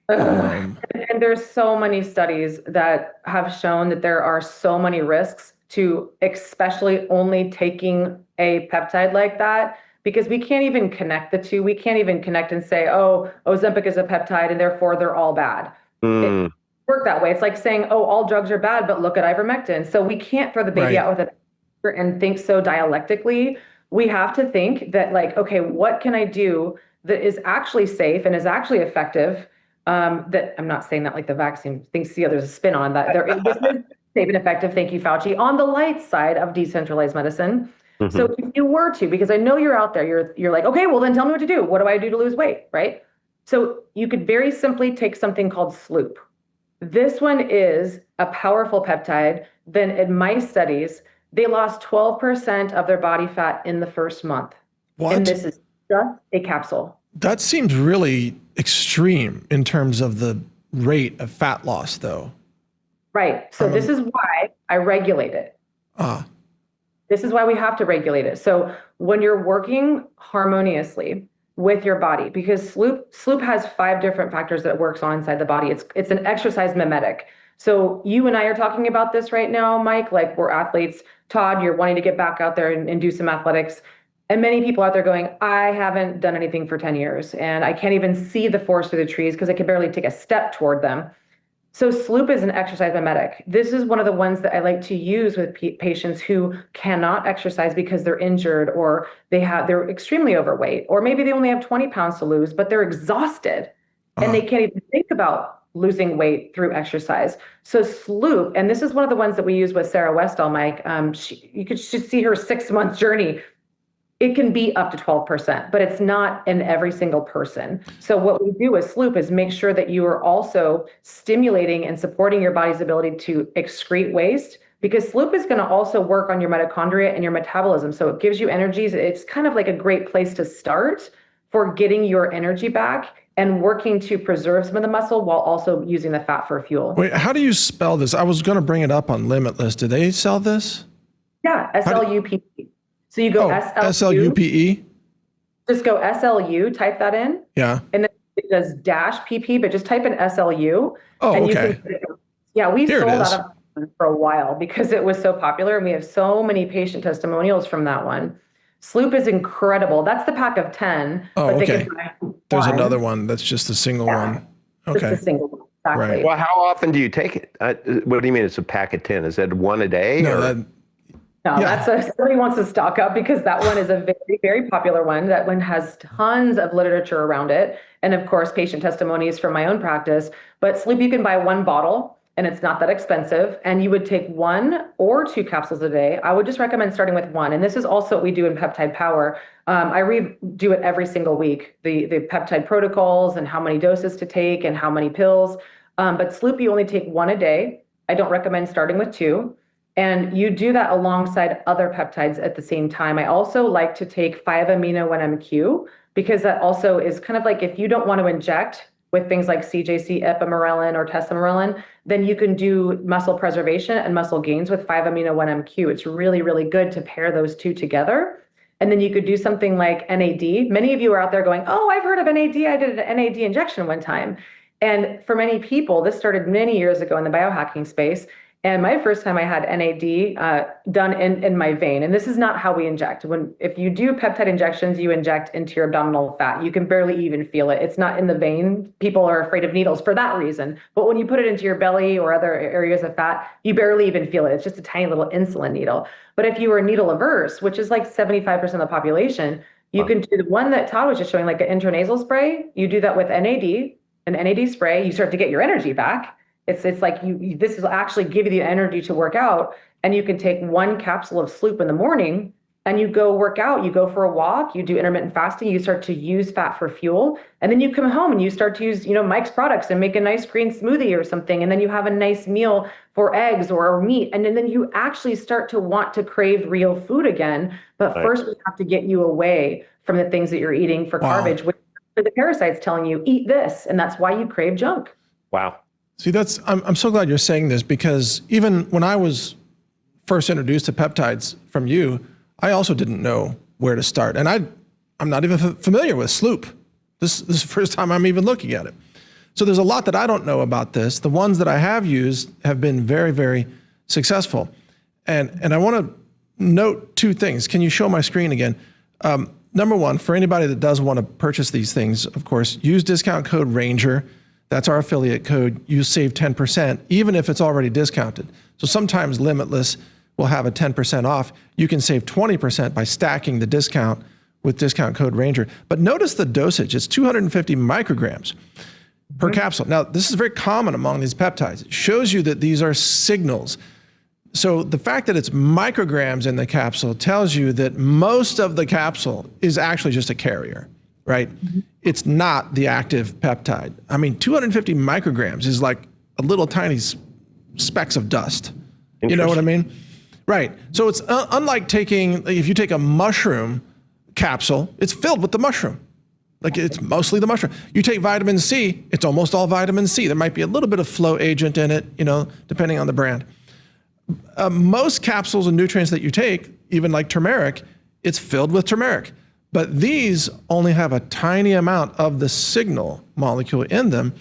And there's so many studies that have shown that there are so many risks to especially only taking a peptide like that, because we can't even connect the two. We can't even connect and say, oh, Ozempic is a peptide and therefore they're all bad. It doesn't work that way. It's like saying, oh, all drugs are bad, but look at ivermectin. So we can't throw the baby out with it and think so dialectically. We have to think that like, okay, what can I do that is actually safe and is actually effective? That I'm not saying that like the vaccine thing. See, there's a spin on that. This is safe and effective. Thank you, Fauci. On the light side of decentralized medicine. Mm-hmm. So if you were to, because I know you're out there, you're like, okay, well then tell me what to do. What do I do to lose weight, right? So you could very simply take something called Sloop. This one is a powerful peptide. Then in mice studies, they lost 12% of their body fat in the first month. What? And this is just a capsule. That seems really extreme in terms of the rate of fat loss, though. Right. So this is why I regulate it. This is why we have to regulate it. So when you're working harmoniously with your body, because Sloop has 5 different factors that it works on inside the body. It's an exercise mimetic. So you and I are talking about this right now, Mike, like we're athletes. Todd, you're wanting to get back out there and do some athletics. And many people out there going, I haven't done anything for 10 years and I can't even see the forest through the trees because I can barely take a step toward them. So Sloop is an exercise mimetic. This is one of the ones that I like to use with patients who cannot exercise because they're injured, or they're extremely overweight, or maybe they only have 20 pounds to lose, but they're exhausted and they can't even think about losing weight through exercise. So Sloop, and this is one of the ones that we use with Sarah Westall, Mike. You could just see her 6-month journey. It can be up to 12%, but it's not in every single person. So what we do with Sloop is make sure that you are also stimulating and supporting your body's ability to excrete waste, because Sloop is going to also work on your mitochondria and your metabolism. So it gives you energies. It's kind of like a great place to start for getting your energy back and working to preserve some of the muscle while also using the fat for fuel. Wait, how do you spell this? I was going to bring it up on Limitless. Do they sell this? Yeah, SLUPE. So you go SLUPE? Just go SLU, type that in. Yeah. And then it does -PP, but just type in SLU. Oh, and okay. We Here sold it is. out of for a while because it was so popular, and we have so many patient testimonials from that one. Sloop is incredible. That's the pack of 10. Oh, but they okay. can buy There's one. another one that's just a single one. Just Okay. a single one. Exactly. Right. Well, how often do you take it? What do you mean it's a pack of 10? Is that one a day? No, or? No, Yeah. somebody wants to stock up, because that one is a very, very popular one. That one has tons of literature around it. And of course, patient testimonies from my own practice. But Sloop, you can buy one bottle and it's not that expensive. And you would take 1 or 2 capsules a day. I would just recommend starting with 1. And this is also what we do in Peptide Power. I redo it every single week, the peptide protocols and how many doses to take and how many pills. But Sloop, you only take 1 a day. I don't recommend starting with 2. And you do that alongside other peptides at the same time. I also like to take 5-amino-1-MQ, because that also is kind of like, if you don't want to inject with things like CJC, ipamorelin, or tesamorelin, then you can do muscle preservation and muscle gains with 5-amino-1-MQ. It's really, really good to pair those two together. And then you could do something like NAD. Many of you are out there going, oh, I've heard of NAD. I did an NAD injection one time. And for many people, this started many years ago in the biohacking space. And my first time I had NAD done in my vein. And this is not how we inject. If you do peptide injections, you inject into your abdominal fat. You can barely even feel it. It's not in the vein. People are afraid of needles for that reason. But when you put it into your belly or other areas of fat, you barely even feel it. It's just a tiny little insulin needle. But if you are needle averse, which is like 75% of the population, you can do the one that Todd was just showing, like an intranasal spray. You do that with NAD, an NAD spray. You start to get your energy back. It's like this will actually give you the energy to work out. And you can take 1 capsule of Sloop in the morning and you go work out. You go for a walk, you do intermittent fasting, you start to use fat for fuel. And then you come home and you start to use, Mike's products and make a nice green smoothie or something. And then you have a nice meal for eggs or meat. And then you actually start to want to crave real food again. But first we have to get you away from the things that you're eating for garbage, which the parasites telling you, eat this. And that's why you crave junk. Wow. See, I'm so glad you're saying this, because even when I was first introduced to peptides from you, I also didn't know where to start. And I'm not even familiar with Sloop. This is the first time I'm even looking at it. So there's a lot that I don't know about this. The ones that I have used have been very, very successful. And I want to note 2 things. Can you show my screen again? Number 1, for anybody that does want to purchase these things, of course, use discount code RANGER. That's our affiliate code. You save 10%, even if it's already discounted. So sometimes Limitless will have a 10% off. You can save 20% by stacking the discount with discount code RANGER. But notice the dosage. It's 250 micrograms per capsule. Now, this is very common among these peptides. It shows you that these are signals. So the fact that it's micrograms in the capsule tells you that most of the capsule is actually just a carrier, right? It's not the active peptide. I mean, 250 micrograms is like a little tiny specks of dust. You know what I mean? Right. So it's unlike if you take a mushroom capsule, it's filled with the mushroom. Like, it's mostly the mushroom. You take vitamin C, it's almost all vitamin C. There might be a little bit of flow agent in it, depending on the brand. Most capsules and nutrients that you take, even like turmeric, it's filled with turmeric. But these only have a tiny amount of the signal molecule in them,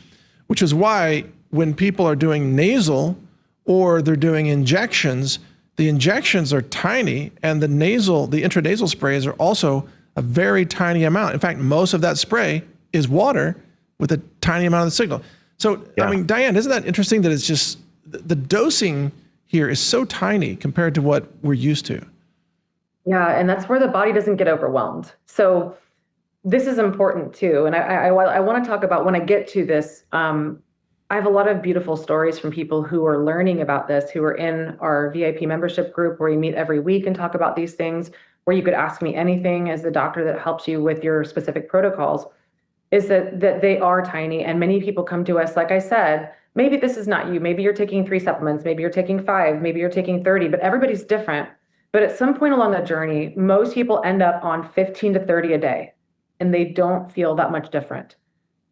which is why when people are doing nasal or they're doing injections, the injections are tiny, and the intranasal sprays are also a very tiny amount. In fact, most of that spray is water with a tiny amount of the signal. So, Yeah. I mean, Diane, isn't that interesting that it's just the dosing here is so tiny compared to what we're used to? Yeah, and that's where the body doesn't get overwhelmed. So this is important too. And I want to talk about when I get to this. I have a lot of beautiful stories from people who are learning about this, who are in our VIP membership group where we meet every week and talk about these things, where you could ask me anything as the doctor that helps you with your specific protocols, is that they are tiny. And many people come to us, like I said, maybe this is not you. Maybe you're taking 3 supplements, maybe you're taking 5, maybe you're taking 30, but everybody's different. But at some point along the journey, most people end up on 15 to 30 a day, and they don't feel that much different.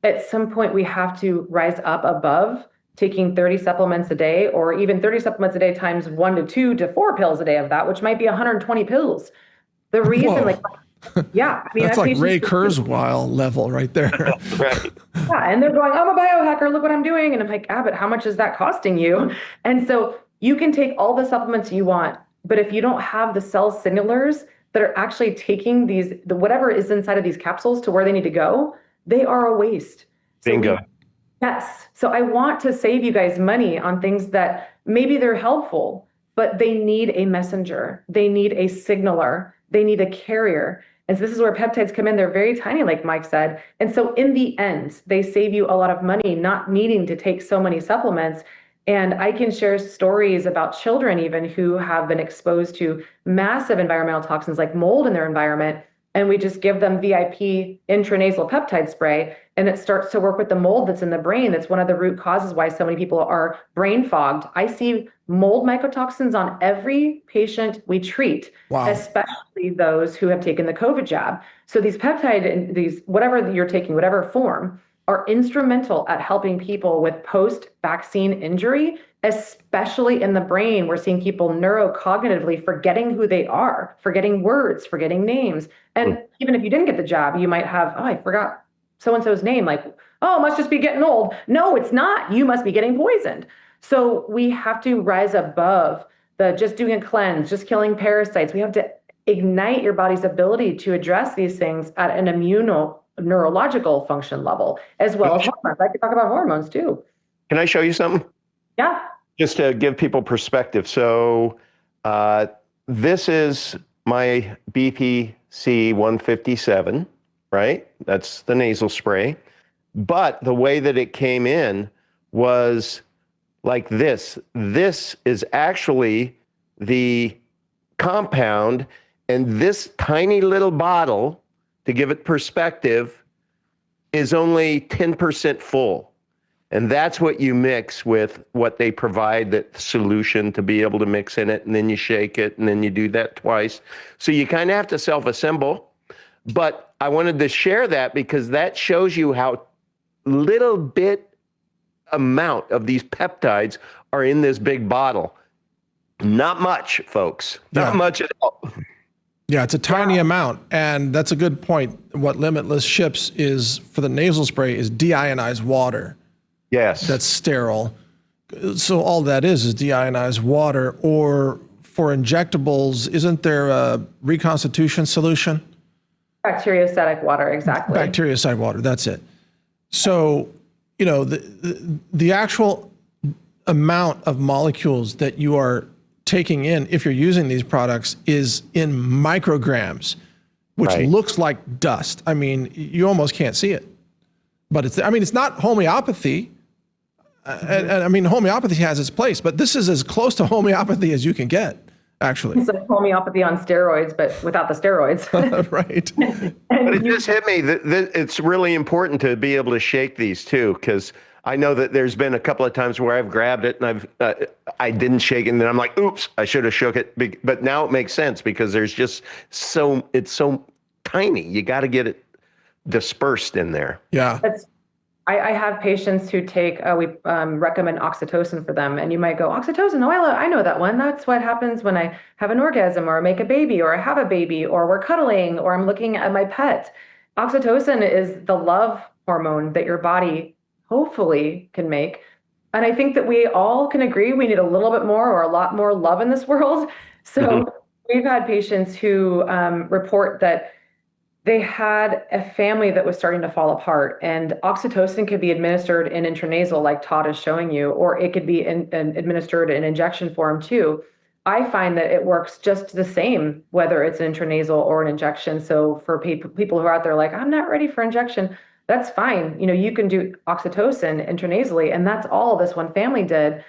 At some point, we have to rise up above taking 30 supplements a day, or even 30 supplements a day times 1 to 2 to 4 pills a day of that, which might be 120 pills. The reason, Whoa. yeah, I mean, That's I have like Ray patients Kurzweil level right there. Right. yeah, and they're going, I'm a biohacker, look what I'm doing. And I'm like, but how much is that costing you? And so you can take all the supplements you want, but if you don't have the cell signalers that are actually taking whatever is inside of these capsules to where they need to go, they are a waste. Bingo. Yes. So I want to save you guys money on things that maybe they're helpful, but they need a messenger. They need a signaler. They need a carrier. And so this is where peptides come in. They're very tiny, like Mike said. And so in the end, they save you a lot of money not needing to take so many supplements. And I can share stories about children even who have been exposed to massive environmental toxins like mold in their environment. And we just give them VIP intranasal peptide spray, and it starts to work with the mold that's in the brain. That's one of the root causes why so many people are brain fogged. I see mold mycotoxins on every patient we treat, Wow. especially those who have taken the COVID jab. So these peptide, these whatever you're taking, whatever form, are instrumental at helping people with post-vaccine injury, especially in the brain. We're seeing people neurocognitively forgetting who they are, forgetting words, forgetting names. And even if you didn't get the jab, you might have, oh, I forgot so-and-so's name. Like, oh, it must just be getting old. No, it's not. You must be getting poisoned. So we have to rise above the just doing a cleanse, just killing parasites. We have to ignite your body's ability to address these things at an neurological function level, as well as hormones. I could talk about hormones too. Can I show you something? Yeah. Just to give people perspective. So this is my BPC 157, right? That's the nasal spray. But the way that it came in was like this. This is actually the compound, and this tiny little bottle, to give it perspective, is only 10% full. And that's what you mix with what they provide, that solution to be able to mix in it, and then you shake it, and then you do that twice. So you kind of have to self-assemble. But I wanted to share that because that shows you how little bit amount of these peptides are in this big bottle. Not much, folks. Not much at all. Yeah, it's a tiny amount. And that's a good point. What Limitless ships is for the nasal spray is deionized water. Yes. That's sterile. So all that is deionized water. Or for injectables, isn't there a reconstitution solution? Bacteriostatic water, exactly. Bactericide water, that's it. So, you know, the actual amount of molecules that you are taking in, if you're using these products, is in micrograms, which looks like dust. I mean, you almost can't see it. But it's not homeopathy. And I mean, homeopathy has its place, but this is as close to homeopathy as you can get, actually. It's like homeopathy on steroids, but without the steroids. Right. But it just hit me that it's really important to be able to shake these too, because I know that there's been a couple of times where I've grabbed it and I didn't shake it, and then I'm like, oops, I should have shook it. But now it makes sense because there's just it's so tiny. You got to get it dispersed in there. Yeah. I have patients who take, we recommend oxytocin for them. And you might go, oxytocin, I know that one. That's what happens when I have an orgasm or make a baby or I have a baby or we're cuddling or I'm looking at my pet. Oxytocin is the love hormone that your body hopefully can make. And I think that we all can agree we need a little bit more or a lot more love in this world. So we've had patients who report that they had a family that was starting to fall apart, and oxytocin could be administered in intranasal, like Todd is showing you, or it could be administered in injection form too. I find that it works just the same, whether it's an intranasal or an injection. So for people who are out there like, I'm not ready for injection, that's fine. You can do oxytocin intranasally, and that's all this one family did.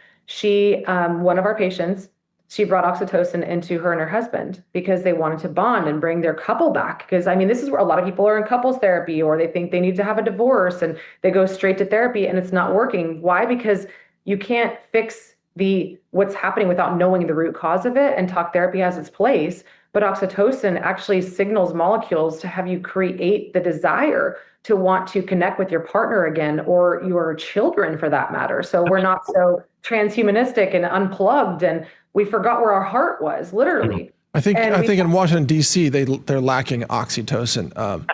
One of our patients, she brought oxytocin into her and her husband because they wanted to bond and bring their couple back. Because this is where a lot of people are in couples therapy, or they think they need to have a divorce and they go straight to therapy and it's not working. Why? Because you can't fix what's happening without knowing the root cause of it, and talk therapy has its place. But oxytocin actually signals molecules to have you create the desire to want to connect with your partner again, or your children for that matter. So we're not so transhumanistic and unplugged, and we forgot where our heart was, literally. I think in Washington, D.C., they're lacking oxytocin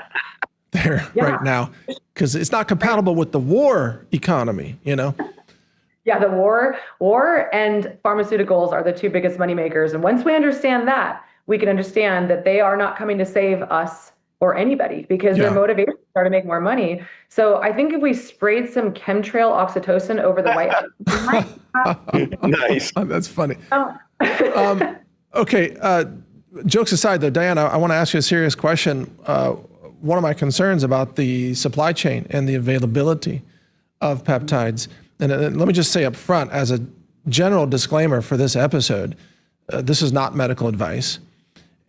there right now, because it's not compatible with the war economy, Yeah, the war and pharmaceuticals are the two biggest moneymakers. And once we understand that, we can understand that they are not coming to save us or anybody, because their motivation are to make more money. So I think if we sprayed some chemtrail oxytocin over the White House. Nice. That's funny. Okay. Jokes aside, though, Diane, I want to ask you a serious question. One of my concerns about the supply chain and the availability of peptides, and let me just say up front, as a general disclaimer for this episode, this is not medical advice.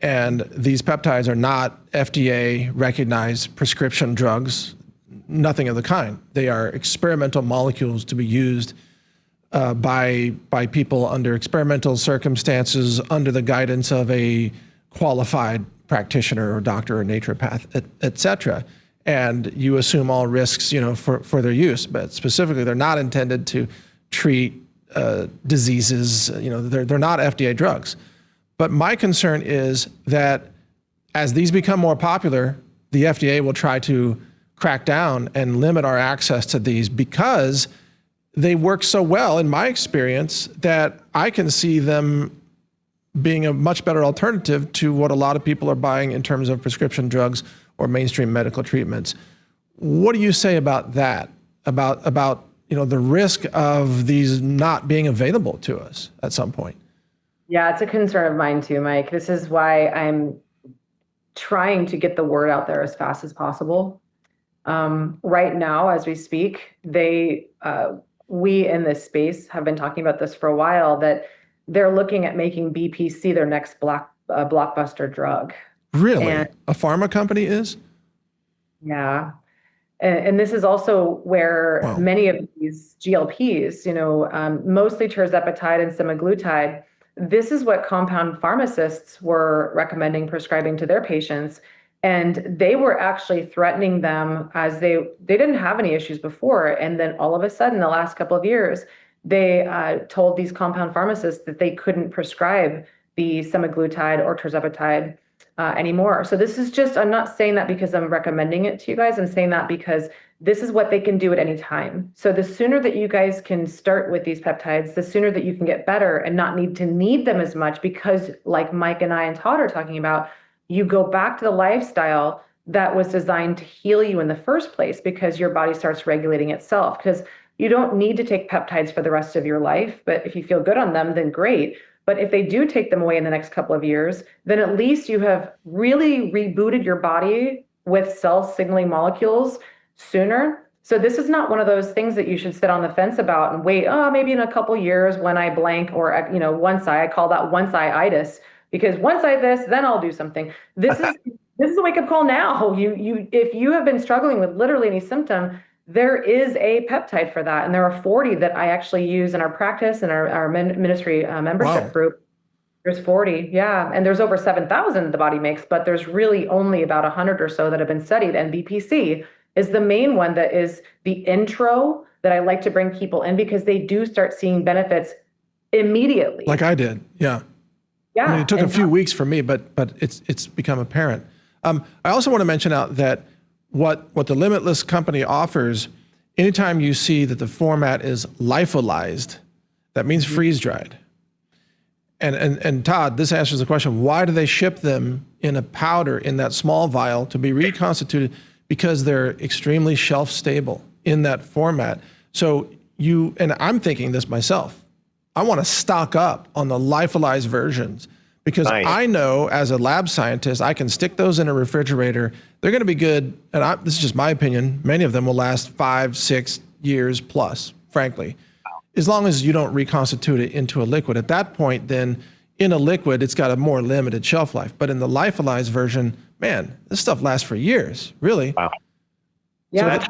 And these peptides are not FDA recognized prescription drugs, nothing of the kind. They are experimental molecules to be used by people under experimental circumstances, under the guidance of a qualified practitioner or doctor or naturopath, et cetera. And you assume all risks, for their use. But specifically, they're not intended to treat diseases. They're not FDA drugs. But my concern is that as these become more popular, the FDA will try to crack down and limit our access to these, because they work so well, in my experience, that I can see them being a much better alternative to what a lot of people are buying in terms of prescription drugs or mainstream medical treatments. What do you say about that? About the risk of these not being available to us at some point? Yeah, it's a concern of mine too, Mike. This is why I'm trying to get the word out there as fast as possible. Right now, as we speak, we in this space have been talking about this for a while, that they're looking at making BPC their next blockbuster drug. Really? A pharma company is? Yeah. And this is also where many of these GLPs, mostly tirzepatide and semaglutide, this is what compound pharmacists were recommending prescribing to their patients. And they were actually threatening them, as they didn't have any issues before. And then all of a sudden, the last couple of years, they told these compound pharmacists that they couldn't prescribe the semaglutide or tirzepatide anymore. So this is just, I'm not saying that because I'm recommending it to you guys. I'm saying that because this is what they can do at any time. So the sooner that you guys can start with these peptides, the sooner that you can get better and not need them as much, because like Mike and I and Todd are talking about, you go back to the lifestyle that was designed to heal you in the first place, because your body starts regulating itself. Because you don't need to take peptides for the rest of your life, but if you feel good on them, then great. But if they do take them away in the next couple of years, then at least you have really rebooted your body with cell signaling molecules sooner. So this is not one of those things that you should sit on the fence about and wait, maybe in a couple years when I blank, or, once I call that once I-itis, because once I this, then I'll do something. This is a wake-up call now. If you have been struggling with literally any symptom, there is a peptide for that. And there are 40 that I actually use in our practice and our ministry membership group. There's 40, yeah. And there's over 7,000 the body makes, but there's really only about 100 or so that have been studied. And BPC is the main one that is the intro that I like to bring people in, because they do start seeing benefits immediately. Like I did, yeah. Yeah. I mean, it took a few weeks for me, but it's become apparent. I also want to mention out that what the Limitless company offers, anytime you see that the format is lyophilized, that means freeze-dried. And Todd, this answers the question, why do they ship them in a powder in that small vial to be reconstituted because they're extremely shelf stable in that format. So and I'm thinking this myself, I want to stock up on the lyophilized versions because Nice. I know as a lab scientist, I can stick those in a refrigerator. They're going to be good. And this is just my opinion. Many of them will last 5-6 years plus, frankly, as long as you don't reconstitute it into a liquid. At that point, then in a liquid, it's got a more limited shelf life. But in the lyophilized version, man, this stuff lasts for years, really. Wow. Yeah. So that's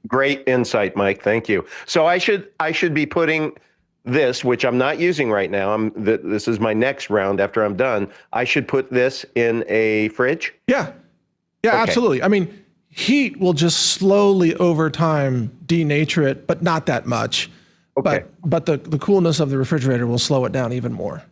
great insight, Mike. Thank you. So I should be putting this, which I'm not using right now. This is my next round after I'm done. I should put this in a fridge? Yeah. Yeah, Okay. absolutely. I mean, heat will just slowly over time denature it, but not that much. Okay. But the coolness of the refrigerator will slow it down even more.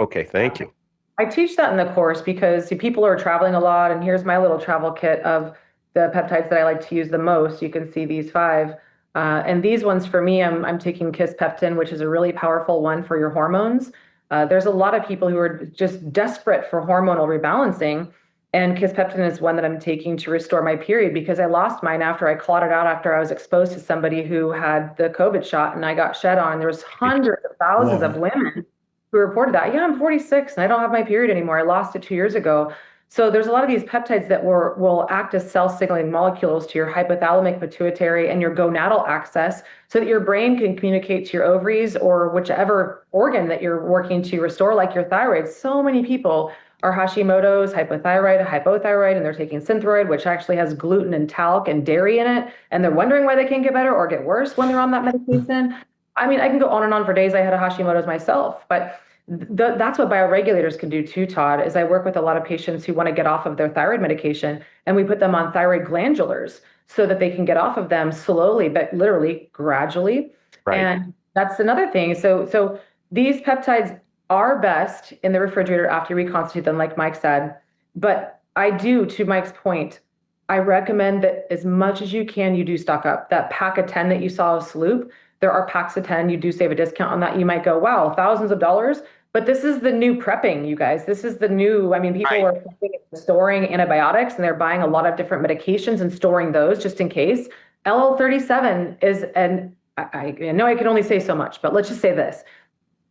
Okay, thank you. I teach that in the course because people are traveling a lot, and here's my little travel kit of the peptides that I like to use the most. You can see these 5. And these ones for me, I'm taking Kisspeptin, which is a really powerful one for your hormones. There's a lot of people who are just desperate for hormonal rebalancing. And Kisspeptin is one that I'm taking to restore my period because I lost mine after I clotted out after I was exposed to somebody who had the COVID shot and I got shed on. There was hundreds of thousands of women who reported that. Yeah, I'm 46 and I don't have my period anymore. I lost it 2 years ago. So there's a lot of these peptides that will act as cell signaling molecules to your hypothalamic pituitary and your gonadal axis so that your brain can communicate to your ovaries or whichever organ that you're working to restore, like your thyroid. So many people are Hashimoto's, hypothyroid, and they're taking Synthroid, which actually has gluten and talc and dairy in it. And they're wondering why they can't get better or get worse when they're on that medication. I mean, I can go on and on for days. I had a Hashimoto's myself, but that's what bioregulators can do too, Todd, is I work with a lot of patients who want to get off of their thyroid medication, and we put them on thyroid glandulars so that they can get off of them slowly, but literally gradually. Right. And that's another thing. So these peptides are best in the refrigerator after you reconstitute them, like Mike said. But I do, to Mike's point, I recommend that as much as you can, you do stock up. That pack of 10 that you saw of Sloop, there are packs of 10. You do save a discount on that. You might go, wow, thousands of dollars. But this is the new prepping, you guys. This is the new, I mean, people are storing antibiotics and they're buying a lot of different medications and storing those just in case. LL37 is, and I know I can only say so much, but let's just say this.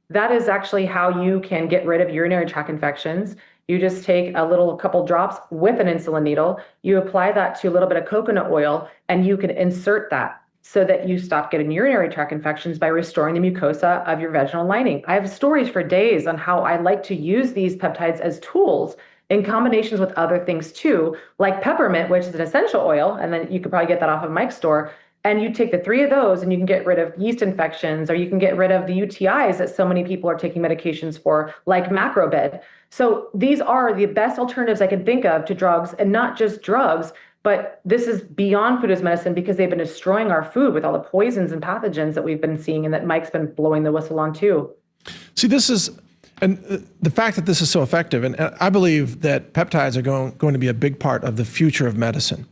That is actually how you can get rid of urinary tract infections. You just take a couple drops with an insulin needle. You apply that to a little bit of coconut oil and you can insert that so that you stop getting urinary tract infections by restoring the mucosa of your vaginal lining. I have stories for days on how I like to use these peptides as tools in combinations with other things too, like peppermint, which is an essential oil, and then you could probably get that off of Mike's store. And you take the 3 of those and you can get rid of yeast infections, or you can get rid of the UTIs that so many people are taking medications for, like Macrobid. So these are the best alternatives I can think of to drugs, and not just drugs, but this is beyond food as medicine because they've been destroying our food with all the poisons and pathogens that we've been seeing and that Mike's been blowing the whistle on too. See, and the fact that this is so effective, and I believe that peptides are going to be a big part of the future of medicine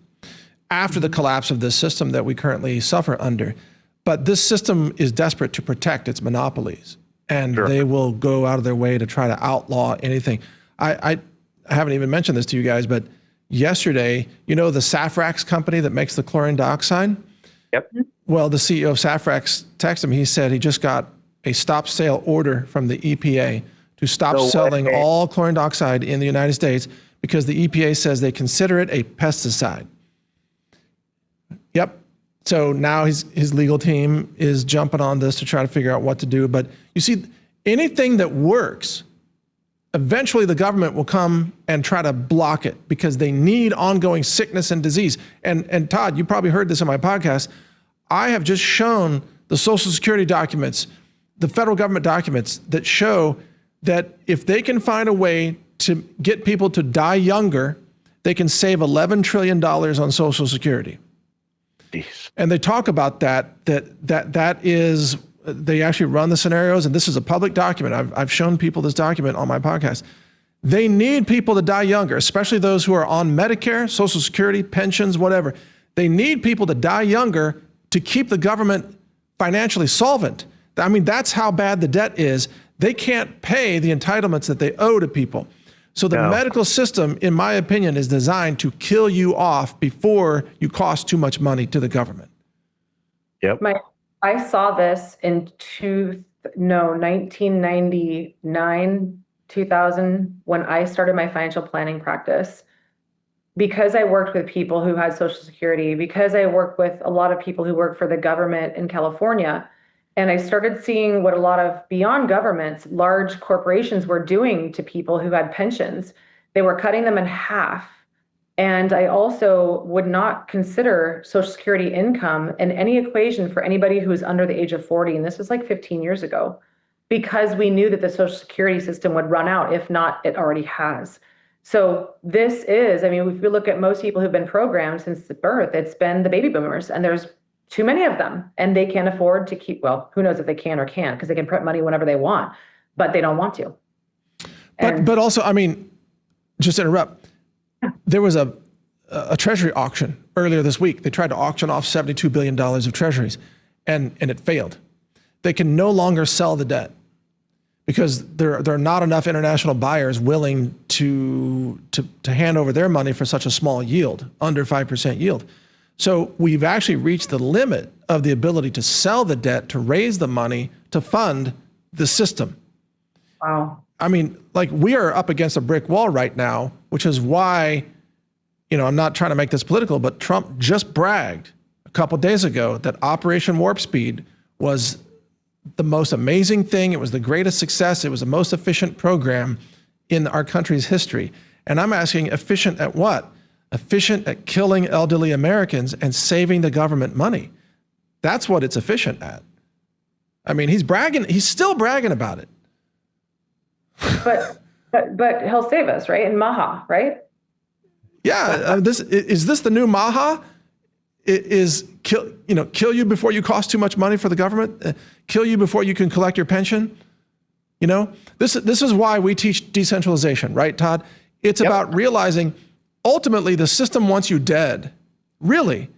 after the collapse of this system that we currently suffer under. But this system is desperate to protect its monopolies, and they will go out of their way to try to outlaw anything. I haven't even mentioned this to you guys, but yesterday, the Safrax company that makes the chlorine dioxide? Yep. Well, the CEO of Safrax texted him. He said he just got a stop sale order from the EPA to stop selling all chlorine dioxide in the United States because the EPA says they consider it a pesticide. Yep. So now his legal team is jumping on this to try to figure out what to do. But you see, anything that works, eventually the government will come and try to block it because they need ongoing sickness and disease. And Todd, you probably heard this in my podcast. I have just shown the Social Security documents, the federal government documents that show that if they can find a way to get people to die younger, they can save $11 trillion on Social Security. Jeez. And they talk about that is, they actually run the scenarios, and this is a public document. I've shown people this document on my podcast. They need people to die younger, especially those who are on Medicare, Social Security, pensions, whatever. They need people to die younger to keep the government financially solvent. I mean, that's how bad the debt is. They can't pay the entitlements that they owe to people. So the medical system, in my opinion, is designed to kill you off before you cost too much money to the government. Yep. I saw this in 1999, 2000, when I started my financial planning practice. Because I worked with people who had Social Security, because I worked with a lot of people who work for the government in California, and I started seeing what a lot of beyond governments, large corporations were doing to people who had pensions. They were cutting them in half. And I also would not consider Social Security income in any equation for anybody who's under the age of 40. And this was like 15 years ago, because we knew that the Social Security system would run out. If not, it already has. So this is, I mean, if we look at most people who've been programmed since birth, it's been the baby boomers, and there's too many of them, and they can't afford to keep, well, who knows if they can or can't, because they can print money whenever they want, but they don't want to. But also, I mean, just to interrupt, there was a treasury auction earlier this week. They tried to auction off $72 billion of treasuries, and it failed. They can no longer sell the debt because there are not enough international buyers willing to hand over their money for such a small yield, under 5% yield. So we've actually reached the limit of the ability to sell the debt, to raise the money, to fund the system. Wow. I mean, like, we are up against a brick wall right now, which is why, I'm not trying to make this political, but Trump just bragged a couple of days ago that Operation Warp Speed was the most amazing thing. It was the greatest success. It was the most efficient program in our country's history. And I'm asking, efficient at what? Efficient at killing elderly Americans and saving the government money. That's what it's efficient at. I mean, he's bragging. He's still bragging about it. But he'll save us, right? In Maha, right? Yeah. Is this the new Maha? Is kill you before you cost too much money for the government? Kill you before you can collect your pension? This is why we teach decentralization, right, Todd? It's about realizing ultimately the system wants you dead, really.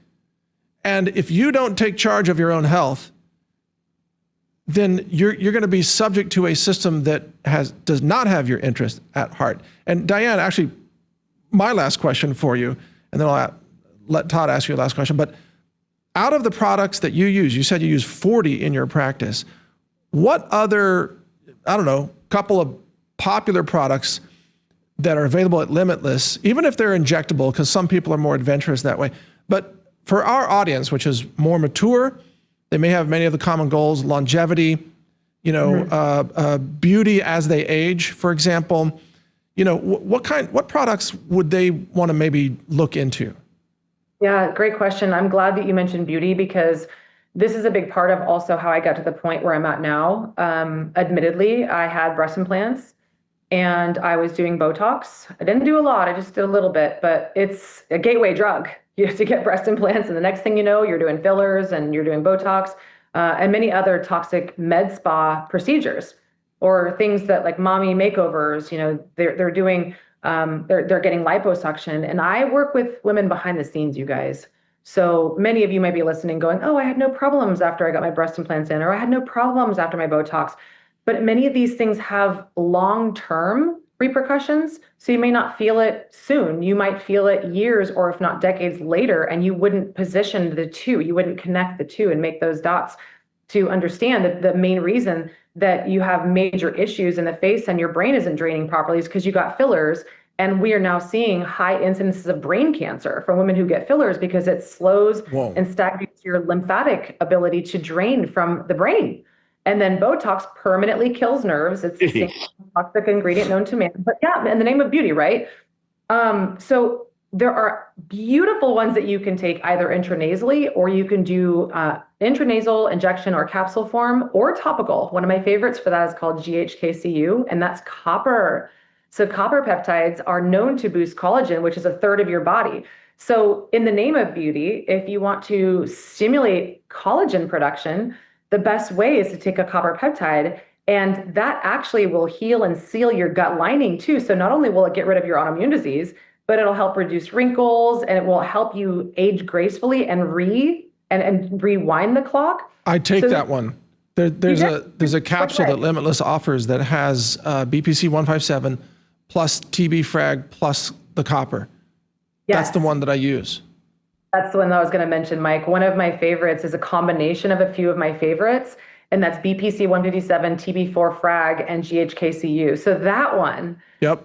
And if you don't take charge of your own health, then you're going to be subject to a system that does not have your interest at heart. And Diane, actually, my last question for you, and then I'll let Todd ask you a last question. But out of the products that you use, you said you use 40 in your practice. What other, couple of popular products that are available at Limitless, even if they're injectable, because some people are more adventurous that way. But for our audience, which is more mature, they may have many of the common goals: longevity, beauty as they age, for example. What products would they want to maybe look into? Yeah, great question. I'm glad that you mentioned beauty, because this is a big part of also how I got to the point where I'm at now. Admittedly, I had breast implants and I was doing Botox. I didn't do a lot, I just did a little bit, but it's a gateway drug. You have to get breast implants, and the next thing you know, you're doing fillers and you're doing Botox and many other toxic med spa procedures, or things that like mommy makeovers, they're doing, they're getting liposuction. And I work with women behind the scenes, you guys. So many of you might be listening going, oh, I had no problems after I got my breast implants in, or I had no problems after my Botox. But many of these things have long-term repercussions. So you may not feel it soon. You might feel it years, or if not decades later, and you wouldn't position the two. You wouldn't connect the two and make those dots to understand that the main reason that you have major issues in the face and your brain isn't draining properly is because you got fillers. And we are now seeing high incidences of brain cancer from women who get fillers, because it slows and stagnates your lymphatic ability to drain from the brain. And then Botox permanently kills nerves. It's the same toxic ingredient known to man. But yeah, in the name of beauty, right? So there are beautiful ones that you can take either intranasally, or you can do intranasal injection or capsule form, or topical. One of my favorites for that is called GHKCU, and that's copper. So copper peptides are known to boost collagen, which is a third of your body. So in the name of beauty, if you want to stimulate collagen production, the best way is to take a copper peptide, and that actually will heal and seal your gut lining too. So not only will it get rid of your autoimmune disease, but it'll help reduce wrinkles, and it will help you age gracefully and rewind the clock. I take that one. There's a capsule that Limitless offers that has BPC 157, plus TB frag plus the copper. Yes. That's the one that I use. That's the one that I was going to mention, Mike. One of my favorites is a combination of a few of my favorites, and that's BPC 157, TB4 frag, and GHKCU. So that one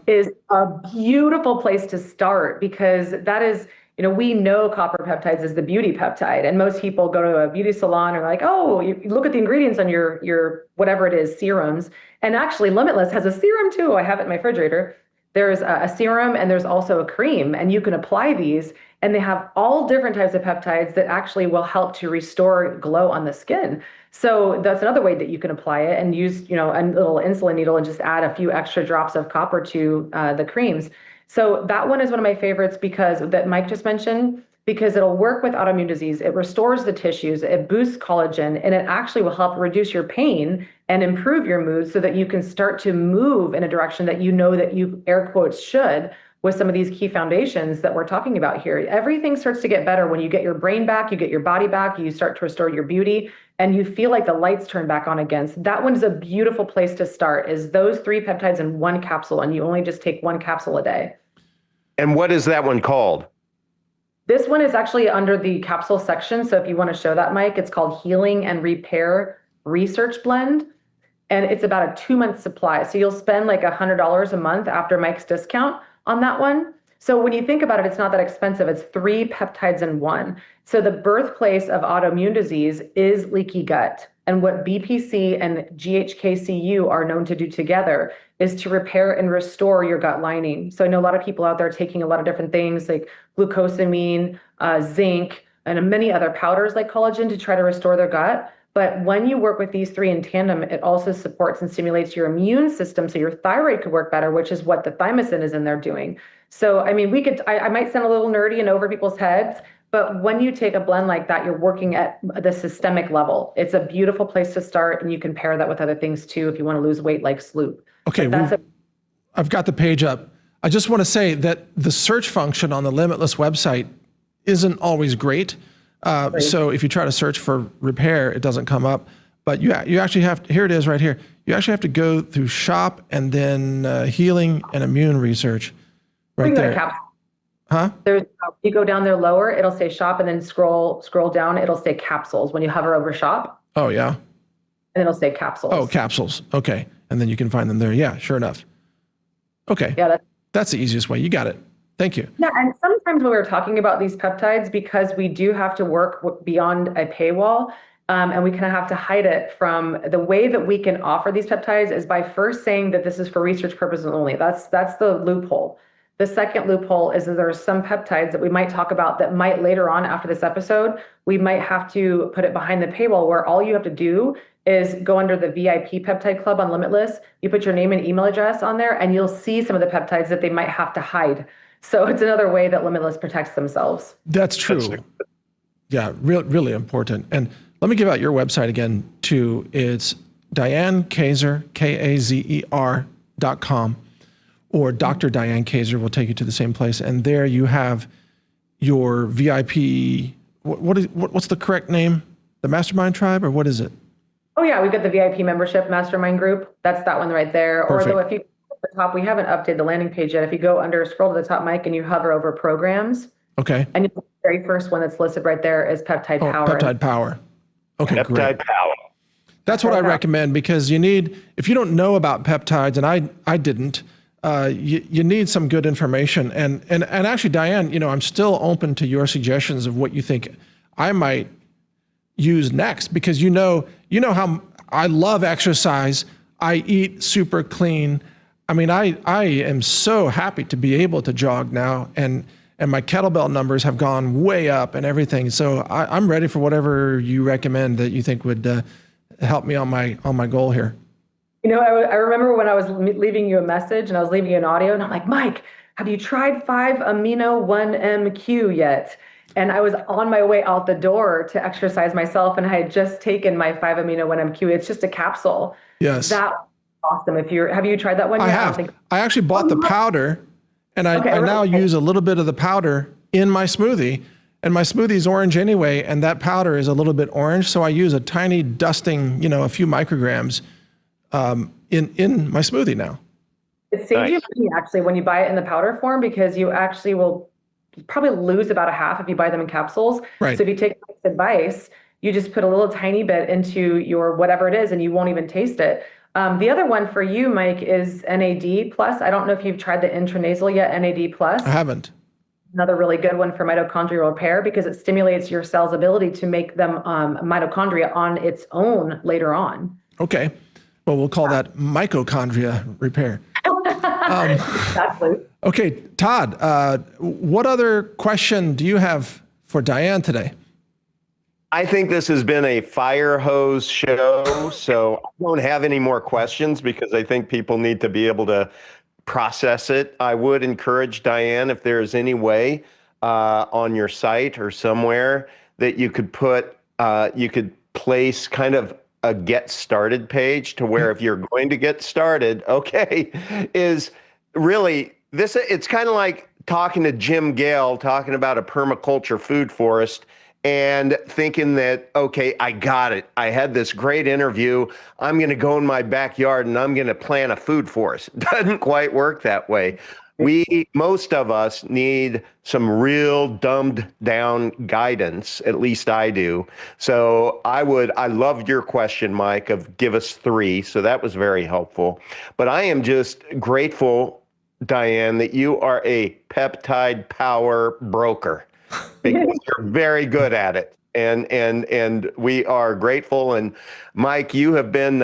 is a beautiful place to start, because that is, we know copper peptides is the beauty peptide, and most people go to a beauty salon and are like, oh, you look at the ingredients on your whatever it is, serums. And actually, Limitless has a serum too. I have it in my refrigerator. There's a serum and there's also a cream, and you can apply these, and they have all different types of peptides that actually will help to restore glow on the skin. So that's another way that you can apply it, and use, a little insulin needle and just add a few extra drops of copper to the creams. So that one is one of my favorites, because that Mike just mentioned, because it'll work with autoimmune disease. It restores the tissues, it boosts collagen, and it actually will help reduce your pain and improve your mood, so that you can start to move in a direction that that you, air quotes, should, with some of these key foundations that we're talking about here. Everything starts to get better when you get your brain back, you get your body back, you start to restore your beauty, and you feel like the lights turn back on again. So that one is a beautiful place to start, is those 3 peptides in one capsule, and you only just take 1 capsule a day. And what is that one called? This one is actually under the capsule section. So if you want to show that, Mike, it's called Healing and Repair Research Blend. And it's about a 2-month supply. So you'll spend like $100 a month after Mike's discount on that one. So when you think about it, it's not that expensive. It's 3 peptides in one. So the birthplace of autoimmune disease is leaky gut. And what BPC and GHKCU are known to do together is to repair and restore your gut lining. So I know a lot of people out there taking a lot of different things like glucosamine, zinc, and many other powders like collagen to try to restore their gut. But when you work with these 3 in tandem, it also supports and stimulates your immune system, so your thyroid could work better, which is what the thymosin is in there doing. So, I mean, I might sound a little nerdy and over people's heads, but when you take a blend like that, you're working at the systemic level. It's a beautiful place to start, and you can pair that with other things too if you want to lose weight like Sloop. Okay, I've got the page up. I just want to say that the search function on the Limitless website isn't always great. So if you try to search for repair, it doesn't come up. But you actually have to, here it is right here. You actually have to go through shop and then healing and immune research right there. Huh? You go down there lower, it'll say shop, and then scroll down, it'll say capsules when you hover over shop. Oh, yeah. And it'll say capsules. Oh, capsules. Okay. And then you can find them there. Yeah, sure enough. Okay. Yeah, that's the easiest way. You got it. Thank you. Yeah, and sometimes when we're talking about these peptides, because we do have to work beyond a paywall, and we kind of have to hide it from the way that we can offer these peptides is by first saying that this is for research purposes only. That's the loophole. The second loophole is that there are some peptides that we might talk about that might later on after this episode, we might have to put it behind the paywall, where all you have to do is go under the VIP Peptide Club on Limitless. You put your name and email address on there, and you'll see some of the peptides that they might have to hide. So it's another way that Limitless protects themselves. That's true. Yeah, really important. And let me give out your website again too. It's Diane Kazer, KAZER.com, or Dr. Diane Kazer will take you to the same place. And there you have your VIP, what's the correct name? The Mastermind Tribe, or what is it? Oh yeah, we've got the VIP membership mastermind group. That's that one right there. Perfect. Or if you at the top, we haven't updated the landing page yet. If you go scroll to the top, Mike, and you hover over programs. Okay. And the very first one that's listed right there is Peptide Power. Peptide Power. Okay, Peptide great. Power. That's what I recommend, because you need, if you don't know about peptides, and I didn't, you need some good information. And actually, Diane, I'm still open to your suggestions of what you think I might use next, because you know how I love exercise. I eat super clean. I mean, I am so happy to be able to jog now, and my kettlebell numbers have gone way up and everything. So I'm ready for whatever you recommend that you think would help me on my goal here. I remember when I was leaving you a message and I was leaving you an audio, and I'm like, Mike, have you tried 5-amino-1-MQ yet? And I was on my way out the door to exercise myself, and I had just taken my 5-amino-1-MQ. It's just a capsule. Yes. That's awesome. Have you tried that one yet? I have. I actually bought the powder, and I now use a little bit of the powder in my smoothie, and my smoothie's orange anyway, and that powder is a little bit orange, so I use a tiny dusting, a few micrograms in my smoothie now. It saves you Nice. money actually when you buy it in the powder form because you actually will probably lose about a half if you buy them in capsules. Right. So if you take Mike's advice, you just put a little tiny bit into your whatever it is and you won't even taste it. The other one for you, Mike, is NAD plus. I don't know if you've tried the intranasal yet, NAD plus. I haven't. Another really good one for mitochondrial repair because it stimulates your cell's ability to make them mitochondria on its own later on. Okay. Well, we'll call that mitochondria repair. Exactly. Okay, Todd, what other question do you have for Diane today? I think this has been a fire hose show, so I don't have any more questions because I think people need to be able to process it. I would encourage Diane, if there's any way on your site or somewhere that you could you could place kind of a get started page to where if you're going to get started, okay, is really this, it's kind of like talking to Jim Gale, talking about a permaculture food forest and thinking that, okay, I got it. I had this great interview. I'm going to go in my backyard and I'm going to plant a food forest. Doesn't quite work that way. Most of us need some real dumbed down guidance. At least I do. So I loved your question, Mike, of give us 3. So that was very helpful. But I am just grateful, Diane, that you are a peptide power broker because you're very good at it. And we are grateful. And Mike, you have been,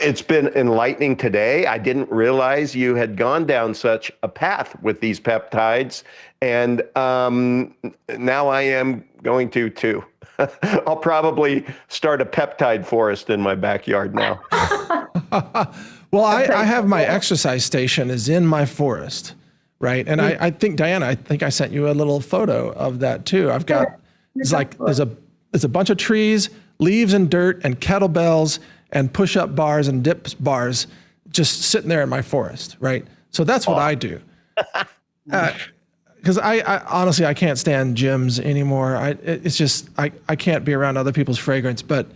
it's been enlightening today. I didn't realize you had gone down such a path with these peptides. And now I am going to too. I'll probably start a peptide forest in my backyard now. Well, I have my exercise station is in my forest, right? And I think, Diana, I think I sent you a little photo of that too. I've got, it's like, there's a bunch of trees, leaves and dirt and kettlebells and push-up bars and dips bars just sitting there in my forest, right? So that's what I do. Because I honestly, I can't stand gyms anymore. It's just, I can't be around other people's fragrance, but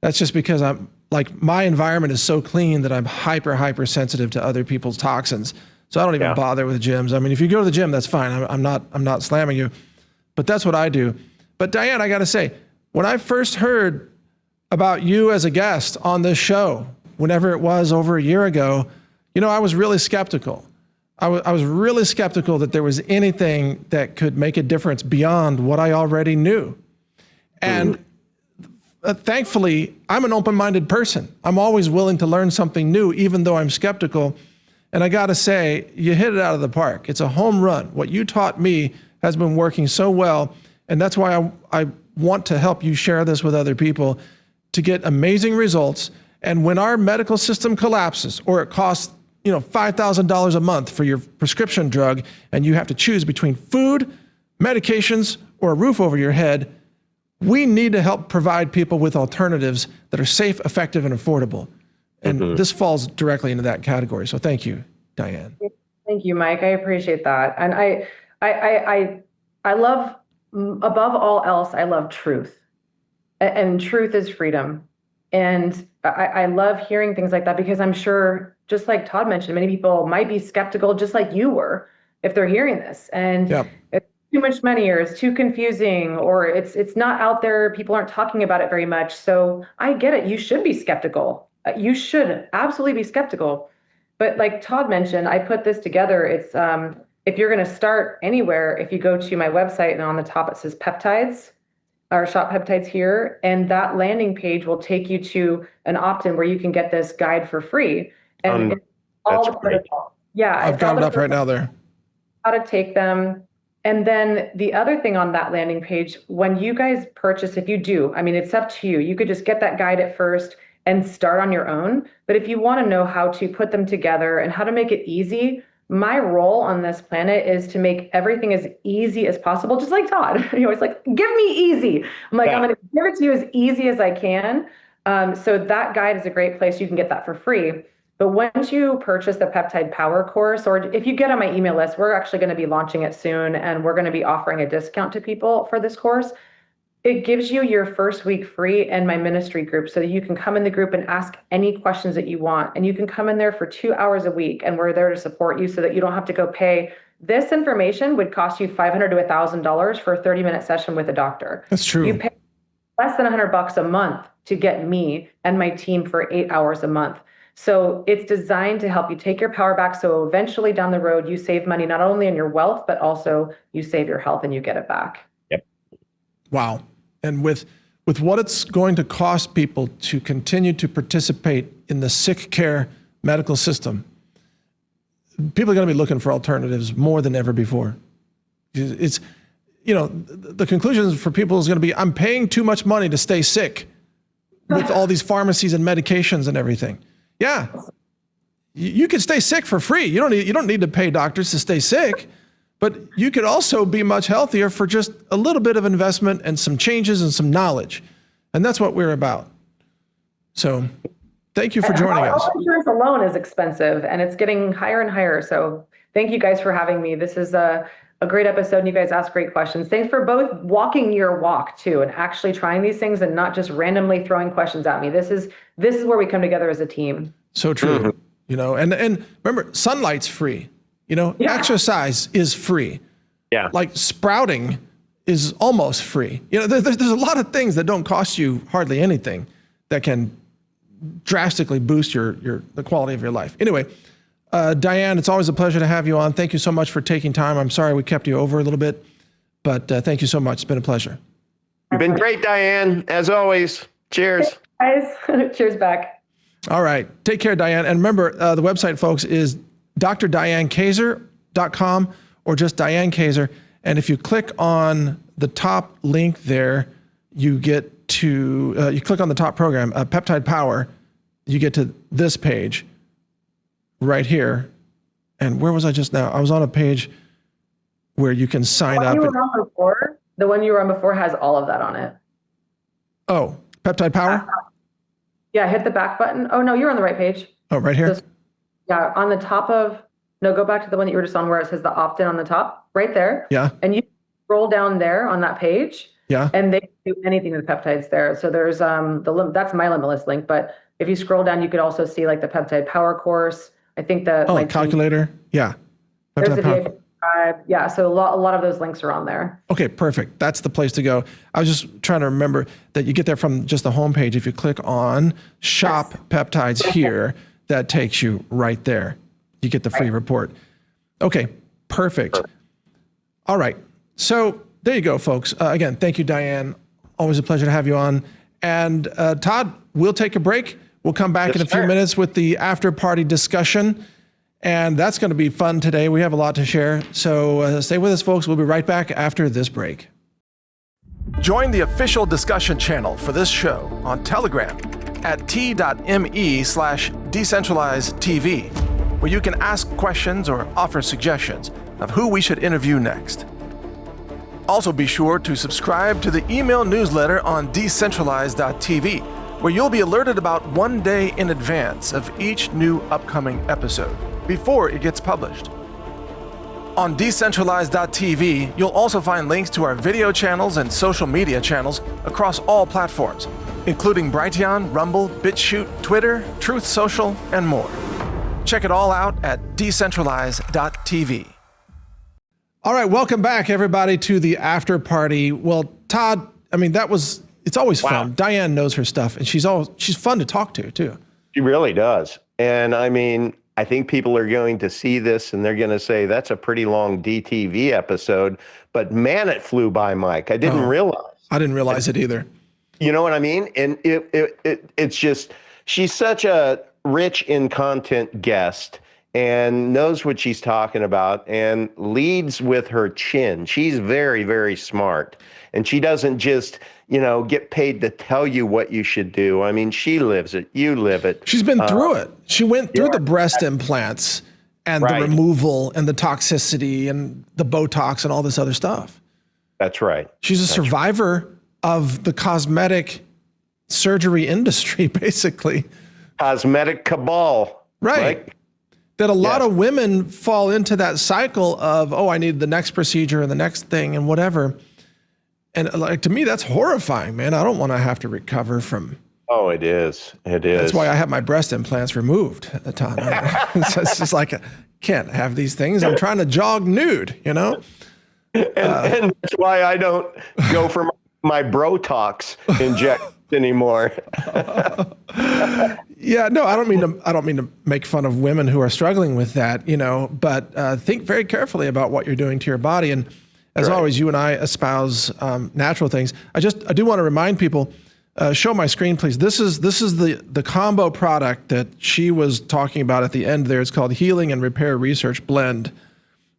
that's just because I'm like, my environment is so clean that I'm hyper sensitive to other people's toxins. So I don't even bother with gyms. I mean, if you go to the gym, that's fine. I'm not slamming you, but that's what I do. But Diane, I got to say, when I first heard about you as a guest on this show, whenever it was over a year ago, I was really skeptical. I was really skeptical that there was anything that could make a difference beyond what I already knew. And thankfully, I'm an open-minded person. I'm always willing to learn something new, even though I'm skeptical. And I got to say, you hit it out of the park. It's a home run. What you taught me has been working so well. And that's why I want to help you share this with other people to get amazing results. And when our medical system collapses, or it costs, $5,000 a month for your prescription drug, and you have to choose between food, medications, or a roof over your head, we need to help provide people with alternatives that are safe, effective, and affordable. And this falls directly into that category. So thank you, Diane. Thank you, Mike. I appreciate that. And I love, above all else, I love truth. And truth is freedom. And I love hearing things like that because I'm sure, just like Todd mentioned, many people might be skeptical, just like you were, if they're hearing this. And it's too much money, or it's too confusing, or it's not out there. People aren't talking about it very much. So I get it. You should be skeptical. You should absolutely be skeptical. But like Todd mentioned, I put this together. It's if you're going to start anywhere, if you go to my website and on the top it says Peptides, or Shop Peptides here, and that landing page will take you to an opt-in where you can get this guide for free. And it's all the protocol. Yeah, I've got it up right now there. How to take them. And then the other thing on that landing page, when you guys purchase, if you do, I mean, it's up to you. You could just get that guide at first and start on your own. But if you want to know how to put them together and how to make it easy, my role on this planet is to make everything as easy as possible, just like Todd. He always like, give me easy. I'm like, I'm going to give it to you as easy as I can. So that guide is a great place. You can get that for free. But once you purchase the Peptide Power course, or if you get on my email list, we're actually going to be launching it soon, and we're going to be offering a discount to people for this course. It gives you your first week free in my ministry group so that you can come in the group and ask any questions that you want. And you can come in there for 2 hours a week, and we're there to support you so that you don't have to go pay. This information would cost you $500 to $1,000 for a 30-minute session with a doctor. That's true. You pay less than $100 a month to get me and my team for 8 hours a month. So it's designed to help you take your power back. So eventually down the road, you save money, not only in your wealth, but also you save your health and you get it back. Yep. Wow. And with what it's going to cost people to continue to participate in the sick care medical system, people are going to be looking for alternatives more than ever before. It's, the conclusion for people is going to be, I'm paying too much money to stay sick with all these pharmacies and medications and everything. Yeah, you can stay sick for free. You don't need to pay doctors to stay sick, but you could also be much healthier for just a little bit of investment and some changes and some knowledge. And that's what we're about. So thank you for joining us. Health insurance alone is expensive, and it's getting higher and higher. So thank you guys for having me. This is a great episode, and you guys ask great questions. Thanks for both walking your walk too, and actually trying these things and not just randomly throwing questions at me. This is where we come together as a team. So true. And remember, sunlight's free. Exercise is free. Yeah. Like sprouting is almost free. There's a lot of things that don't cost you hardly anything that can drastically boost the quality of your life. Anyway, Diane, it's always a pleasure to have you on. Thank you so much for taking time. I'm sorry we kept you over a little bit, but thank you so much. It's been a pleasure. You've been great, Diane, as always. Cheers. Thanks, guys. Cheers back. All right. Take care, Diane. And remember, the website, folks, is drdianekazer.com or just Diane Kazer. And if you click on the top link there, you get to, you click on the top program, Peptide Power, you get to this page right here. And where was I just now? I was on a page where you can sign up. The one you were on before has all of that on it. Oh, Peptide Power? Yeah, hit the back button. Oh, no, you're on the right page. Oh, right here? Yeah, on the top of, no, go back to the one that you were just on where it says the opt-in on the top, right there. Yeah. And you scroll down there on that page. Yeah. And they can do anything with peptides there. So there's that's my Limitless link, but if you scroll down, you could also see like the Peptide Power course. I think the calculator. Yeah. There's the Power. VIP. Yeah, so a lot of those links are on there. Okay, perfect. That's the place to go. I was just trying to remember that you get there from just the homepage. If you click on Shop Peptides here, that takes you right there. You get the free report. Okay, perfect. All right. So there you go, folks. Again, thank you, Diane. Always a pleasure to have you on. And Todd, we'll take a break. We'll come back in a few minutes with the after party discussion. And that's going to be fun today. We have a lot to share. So stay with us, folks. We'll be right back after this break. Join the official discussion channel for this show on Telegram at t.me/decentralizedtv, where you can ask questions or offer suggestions of who we should interview next. Also be sure to subscribe to the email newsletter on decentralized.tv, where you'll be alerted about 1 day in advance of each new upcoming episode, before it gets published. On Decentralized.tv, you'll also find links to our video channels and social media channels across all platforms, including Brighteon, Rumble, BitChute, Twitter, Truth Social, and more. Check it all out at Decentralized.tv. All right, welcome back, everybody, to the after party. Well, Todd, it's always fun. Diane knows her stuff, and she's fun to talk to, too. She really does. And I think people are going to see this and they're going to say, that's a pretty long DTV episode. But man, it flew by, Mike. I didn't realize. I didn't realize it either. You know what I mean? And it's just, she's such a rich in content guest and knows what she's talking about and leads with her chin. She's very, very smart. And she doesn't just, get paid to tell you what you should do. She lives it. You live it. She's been through it. She went through the breast implants and the removal and the toxicity and the Botox and all this other stuff. That's right. She's a survivor of the cosmetic surgery industry, basically. Cosmetic cabal. Right. That a lot of women fall into that cycle of, I need the next procedure and the next thing and whatever. And like, to me, that's horrifying, man. I don't want to have to recover from. Oh, it is. It is. That's why I have my breast implants removed at the time. It's just like, I can't have these things. I'm trying to jog nude, you know? And that's why I don't go for my Botox injections anymore. Yeah, no, I don't mean to make fun of women who are struggling with that, you know, but think very carefully about what you're doing to your body. And as always, you and I espouse natural things. I do want to remind people, show my screen, please. This is the combo product that she was talking about at the end there. It's called Healing and Repair Research Blend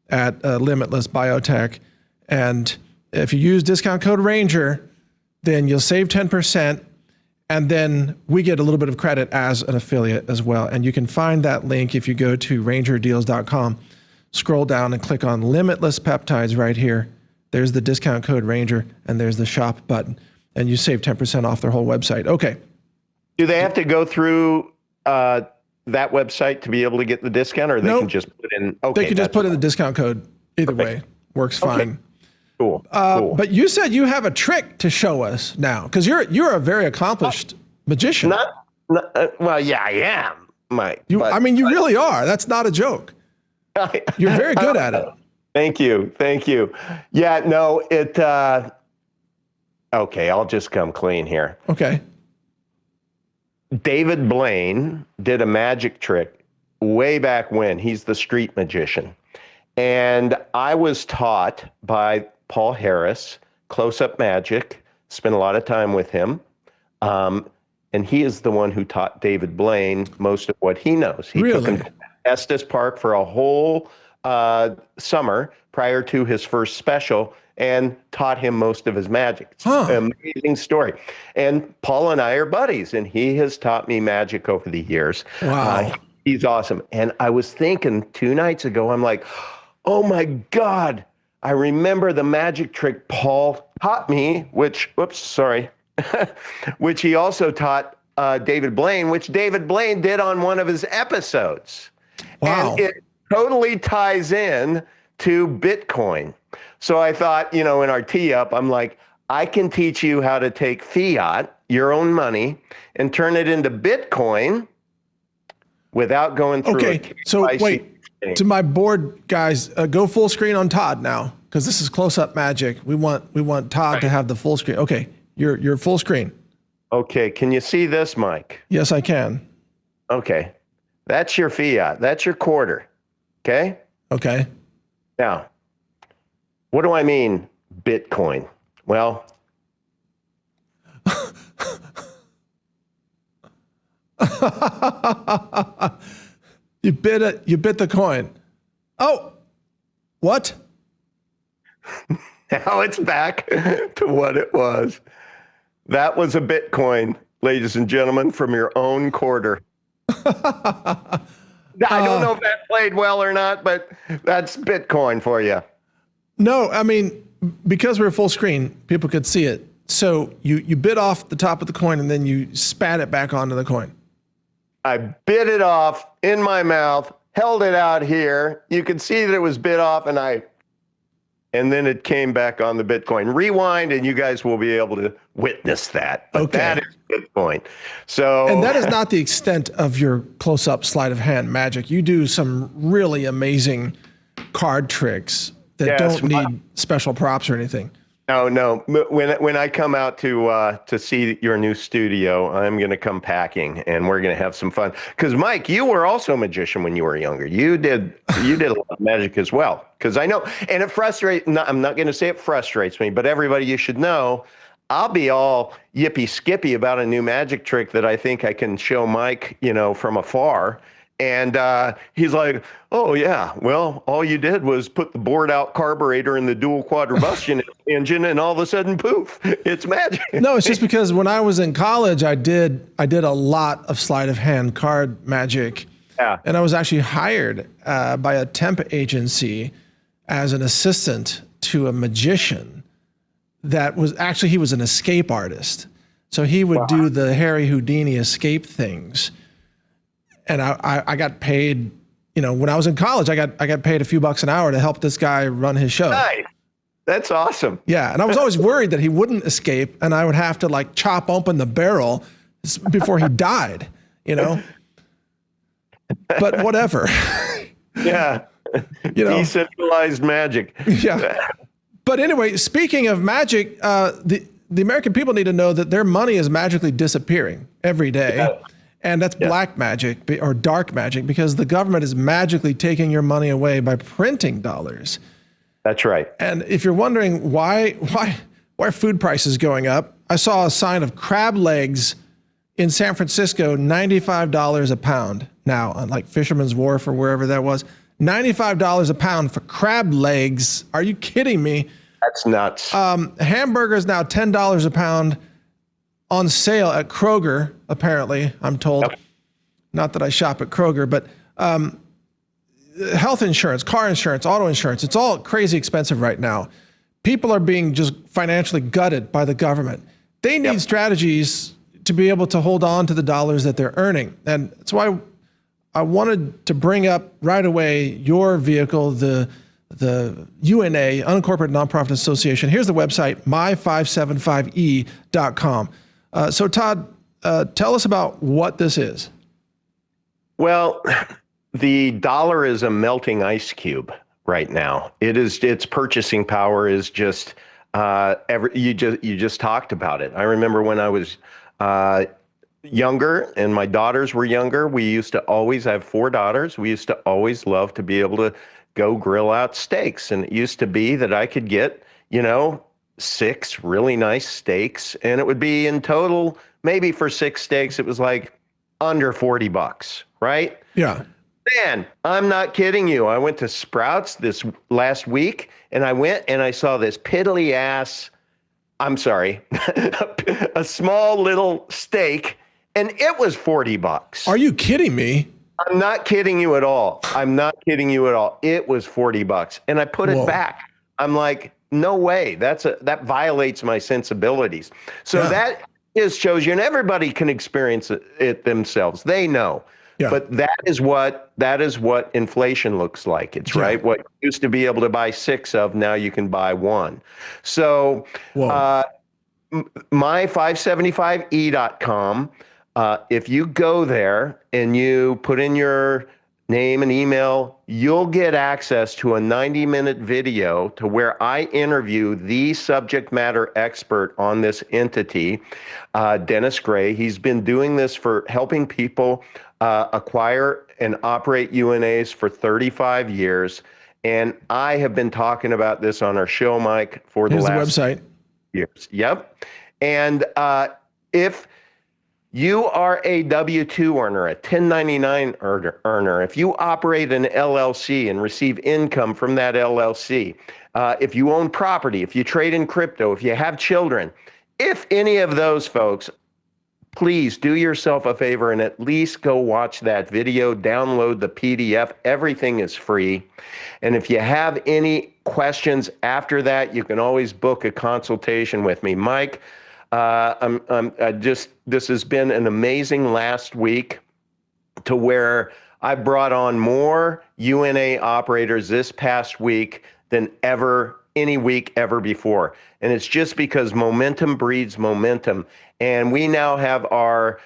at Limitless Biotech. And if you use discount code Ranger, then you'll save 10%. And then we get a little bit of credit as an affiliate as well. And you can find that link if you go to rangerdeals.com, scroll down and click on Limitless Peptides right here. There's the discount code Ranger and there's the shop button. And you save 10% off their whole website. Okay. Do they have to go through that website to be able to get the discount, or they can just put in? Okay, they can just put in the discount code. Either way, works fine. Cool. But you said you have a trick to show us now, because you're a very accomplished magician. Well, yeah, I am, Mike. You really are. That's not a joke. You're very good at it. Thank you. Yeah, no, okay, I'll just come clean here. Okay. David Blaine did a magic trick way back when. He's the street magician. And I was taught by Paul Harris, close-up magic, spent a lot of time with him. And he is the one who taught David Blaine most of what he knows. He took him to Estes Park for a whole summer prior to his first special and taught him most of his magic. It's an amazing story. And Paul and I are buddies, and he has taught me magic over the years. Wow. He's awesome. And I was thinking 2 nights ago, I'm like, oh my God, I remember the magic trick Paul taught me, which he also taught David Blaine, which David Blaine did on one of his episodes. Wow. And it totally ties in to Bitcoin. So I thought, in our tee up, I'm like, I can teach you how to take fiat, your own money, and turn it into Bitcoin without going through Okay, so wait, to my board guys, go full screen on Todd now, because this is close-up magic. We want Todd to have the full screen. Okay, you're full screen. Okay, can you see this, Mike? Yes, I can. Okay, that's your fiat. That's your quarter. Okay? Okay. Now, what do I mean, Bitcoin? Well, you bit the coin. Oh, what? Now it's back to what it was. That was a Bitcoin, ladies and gentlemen, from your own quarter. I don't know if that played well or not, but that's Bitcoin for you. No, I mean, because we're full screen, people could see it. So you bit off the top of the coin and then you spat it back onto the coin. I bit it off in my mouth, held it out here. You could see that it was bit off, and then it came back on the Bitcoin. Rewind, and you guys will be able to witness that. But that is Bitcoin. So, and that is not the extent of your close-up sleight of hand magic. You do some really amazing card tricks that don't need special props or anything. No. When I come out to see your new studio, I'm going to come packing, and we're going to have some fun. Because Mike, you were also a magician when you were younger. You did a lot of magic as well. Because I know, and it frustrates. I'm not going to say it frustrates me, but everybody, you should know, I'll be all yippee skippy about a new magic trick that I think I can show Mike, from afar. And he's like, oh, yeah, well, all you did was put the bored out carburetor in the dual quadribustion engine, and all of a sudden, poof, it's magic. No, it's just because when I was in college, I did a lot of sleight of hand card magic. Yeah. And I was actually hired by a temp agency as an assistant to a magician he was an escape artist. So he would do the Harry Houdini escape things. And I got paid, when I was in college, I got paid a few bucks an hour to help this guy run his show. Nice. That's awesome. Yeah, and I was always worried that he wouldn't escape, and I would have to like chop open the barrel before he died, you know? But whatever. Yeah. You know? Decentralized magic. Yeah. But anyway, speaking of magic, the American people need to know that their money is magically disappearing every day. Yeah. And that's black magic or dark magic, because the government is magically taking your money away by printing dollars. That's right. And if you're wondering why are food prices going up, I saw a sign of crab legs in San Francisco, $95 a pound now, on like Fisherman's Wharf or wherever that was. $95 a pound for crab legs. Are you kidding me? That's nuts. Hamburgers now $10 a pound on sale at Kroger, apparently, I'm told. Yep. Not that I shop at Kroger, but health insurance, car insurance, auto insurance, it's all crazy expensive right now. People are being just financially gutted by the government. They need strategies to be able to hold on to the dollars that they're earning. And that's why I wanted to bring up right away your vehicle, the UNA, Unincorporated Nonprofit Association. Here's the website, my575e.com. So Todd, tell us about what this is. Well, the dollar is a melting ice cube right now. Its purchasing power is just you just talked about it. I remember when I was younger and my daughters were younger, I have 4 daughters. We used to always love to be able to go grill out steaks. And it used to be that I could get, 6 really nice steaks, and it would be in total, maybe for 6 steaks, it was like under $40, right? Yeah. Man, I'm not kidding you. I went to Sprouts this last week, and I saw this piddly ass, I'm sorry, a small little steak, and it was $40. Are you kidding me? I'm not kidding you at all. I'm not kidding you at all. It was $40, and I put it back. I'm like, no way. That violates my sensibilities. So that shows you, and everybody can experience it themselves. They know. Yeah. But that is what inflation looks like. It's right. What you used to be able to buy 6 of, now you can buy 1. So my575e.com, if you go there and you put in your name and email, you'll get access to a 90-minute video to where I interview the subject matter expert on this entity, Dennis Gray. He's been doing this for helping people acquire and operate UNAs for 35 years. And I have been talking about this on our show, Mike, for the last years. Yep. And if you are a W-2 earner, a 1099 earner, if you operate an LLC and receive income from that LLC, if you own property, if you trade in crypto, if you have children, if any of those folks, please do yourself a favor and at least go watch that video, download the PDF. Everything is free. And if you have any questions after that, you can always book a consultation with me. Mike, this has been an amazing last week to where I brought on more UNA operators this past week than any week ever before. And it's just because momentum breeds momentum. And we now have our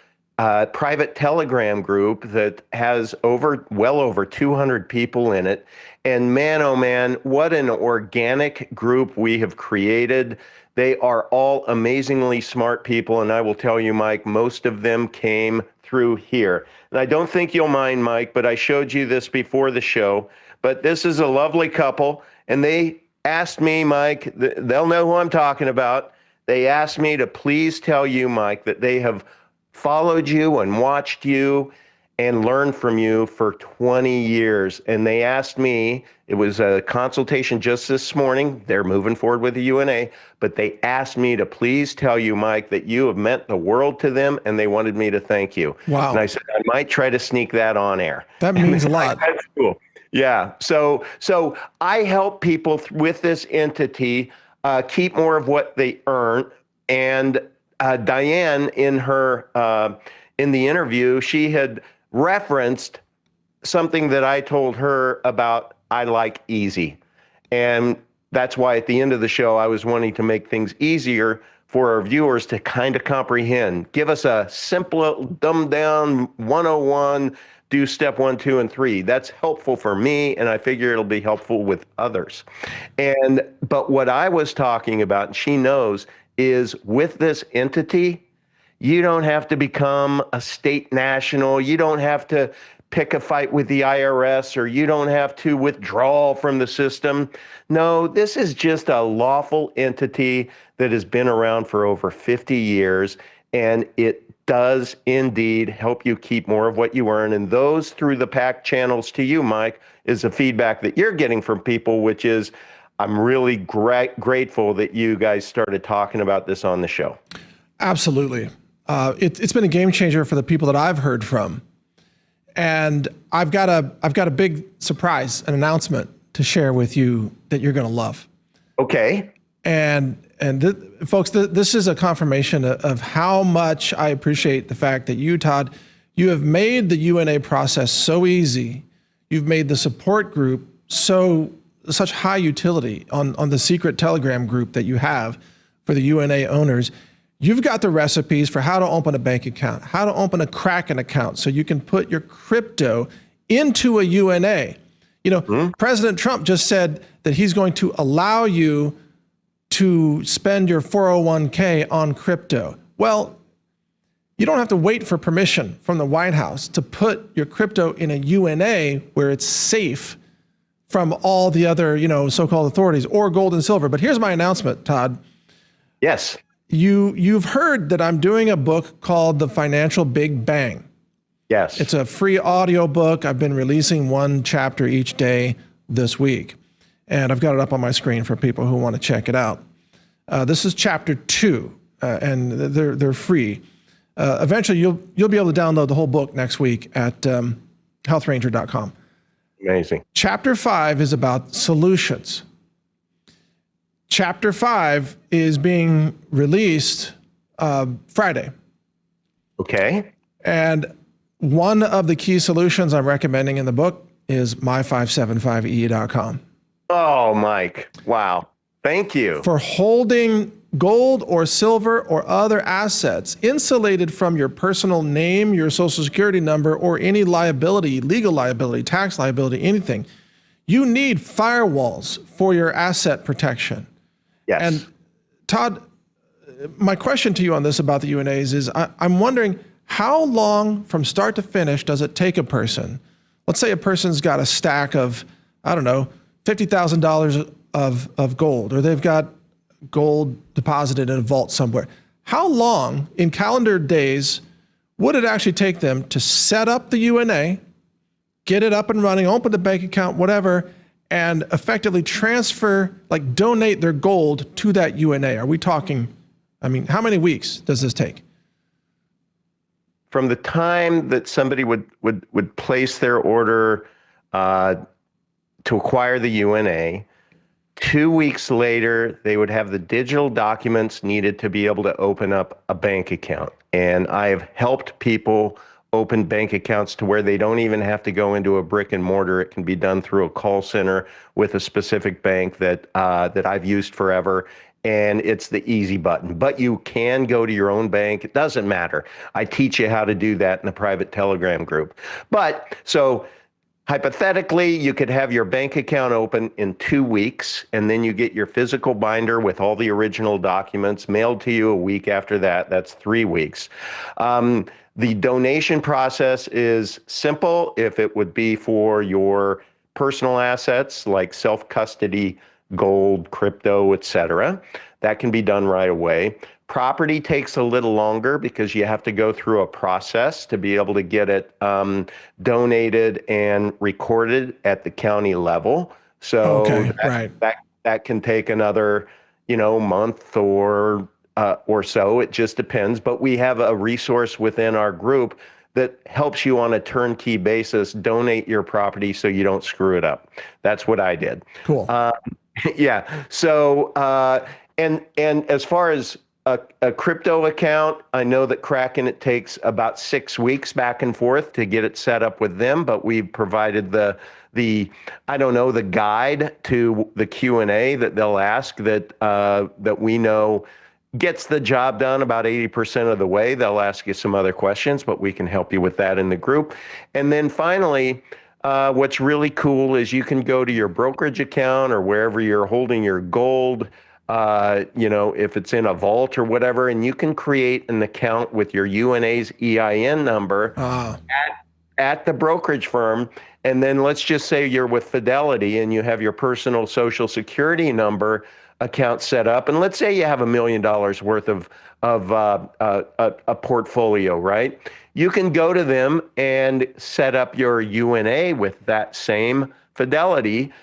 private Telegram group that has well over 200 people in it. And man, oh man, what an organic group we have created. They are all amazingly smart people. And I will tell you, Mike, most of them came through here. And I don't think you'll mind, Mike, but I showed you this before the show. But this is a lovely couple. And they asked me, Mike, they'll know who I'm talking about. They asked me to please tell you, Mike, that they have followed you and watched you and learned from you for 20 years. And they asked me, it was a consultation just this morning. They're moving forward with the UNA, but they asked me to please tell you, Mike, that you have meant the world to them, and they wanted me to thank you. Wow. And I said, I might try to sneak that on air. That means a lot. That's cool. Yeah. So I help people with this entity keep more of what they earn. And Diane, in the interview, she had referenced something that I told her about. I like easy. And that's why at the end of the show, I was wanting to make things easier for our viewers to kind of comprehend. Give us a simple, dumbed down 101, do step 1, 2, and 3. That's helpful for me, and I figure it'll be helpful with others. But what I was talking about, and she knows, is with this entity, you don't have to become a state national. You don't have to pick a fight with the IRS, or you don't have to withdraw from the system. No, this is just a lawful entity that has been around for over 50 years, and it does indeed help you keep more of what you earn. And those through the PAC channels to you, Mike, is the feedback that you're getting from people, which is, I'm really grateful that you guys started talking about this on the show. Absolutely. It's been a game changer for the people that I've heard from. And I've got a big surprise, an announcement to share with you that you're going to love. Okay. Folks, this is a confirmation of how much I appreciate the fact that you, Todd, you have made the UNA process so easy. You've made the support group such high utility on the secret Telegram group that you have for the UNA owners. You've got the recipes for how to open a bank account, how to open a Kraken account so you can put your crypto into a UNA. President Trump just said that he's going to allow you to spend your 401k on crypto. Well, you don't have to wait for permission from the White House to put your crypto in a UNA where it's safe from all the other, so-called authorities, or gold and silver. But here's my announcement, Todd. Yes. You've heard that I'm doing a book called The Financial Big Bang. Yes. It's a free audio book. I've been releasing one chapter each day this week, and I've got it up on my screen for people who want to check it out. This is chapter 2, and they're free. Eventually, you'll be able to download the whole book next week at healthranger.com. Amazing. Chapter 5 is about solutions. Chapter 5 is being released Friday. Okay. And one of the key solutions I'm recommending in the book is my575e.com. Oh, Mike. Wow. Thank you. For holding gold or silver or other assets insulated from your personal name, your social security number, or any liability, legal liability, tax liability, anything, you need firewalls for your asset protection. Yes. And Todd, my question to you on this about the UNAs is I'm wondering how long from start to finish does it take a person? Let's say a person's got a stack of, $50,000 of gold, or they've got gold deposited in a vault somewhere. How long in calendar days would it actually take them to set up the UNA, get it up and running, open the bank account, whatever, and effectively transfer, donate their gold to that UNA? Are we talking, how many weeks does this take? From the time that somebody would place their order to acquire the UNA, 2 weeks later, they would have the digital documents needed to be able to open up a bank account. And I have helped people open bank accounts to where they don't even have to go into a brick and mortar. It can be done through a call center with a specific bank that I've used forever. And it's the easy button. But you can go to your own bank. It doesn't matter. I teach you how to do that in a private Telegram group. But so hypothetically, you could have your bank account open in 2 weeks, and then you get your physical binder with all the original documents mailed to you a week after that. That's 3 weeks. The donation process is simple. If it would be for your personal assets like self-custody, gold, crypto, etc., that can be done right away. Property takes a little longer because you have to go through a process to be able to get it donated and recorded at the county level. So that can take another, month or so. It just depends. But we have a resource within our group that helps you on a turnkey basis donate your property so you don't screw it up. That's what I did. Cool. Yeah. So and as far as a crypto account, I know that Kraken, it takes about 6 weeks back and forth to get it set up with them, but we've provided the I don't know, the guide to the Q&A that they'll ask that we know gets the job done about 80% of the way. They'll ask you some other questions, but we can help you with that in the group. And then finally, what's really cool is you can go to your brokerage account or wherever you're holding your gold, if it's in a vault or whatever, and you can create an account with your UNA's EIN number at the brokerage firm. And then let's just say you're with Fidelity and you have your personal Social Security number account set up. And let's say you have $1 million worth of a portfolio, right? You can go to them and set up your UNA with that same Fidelity,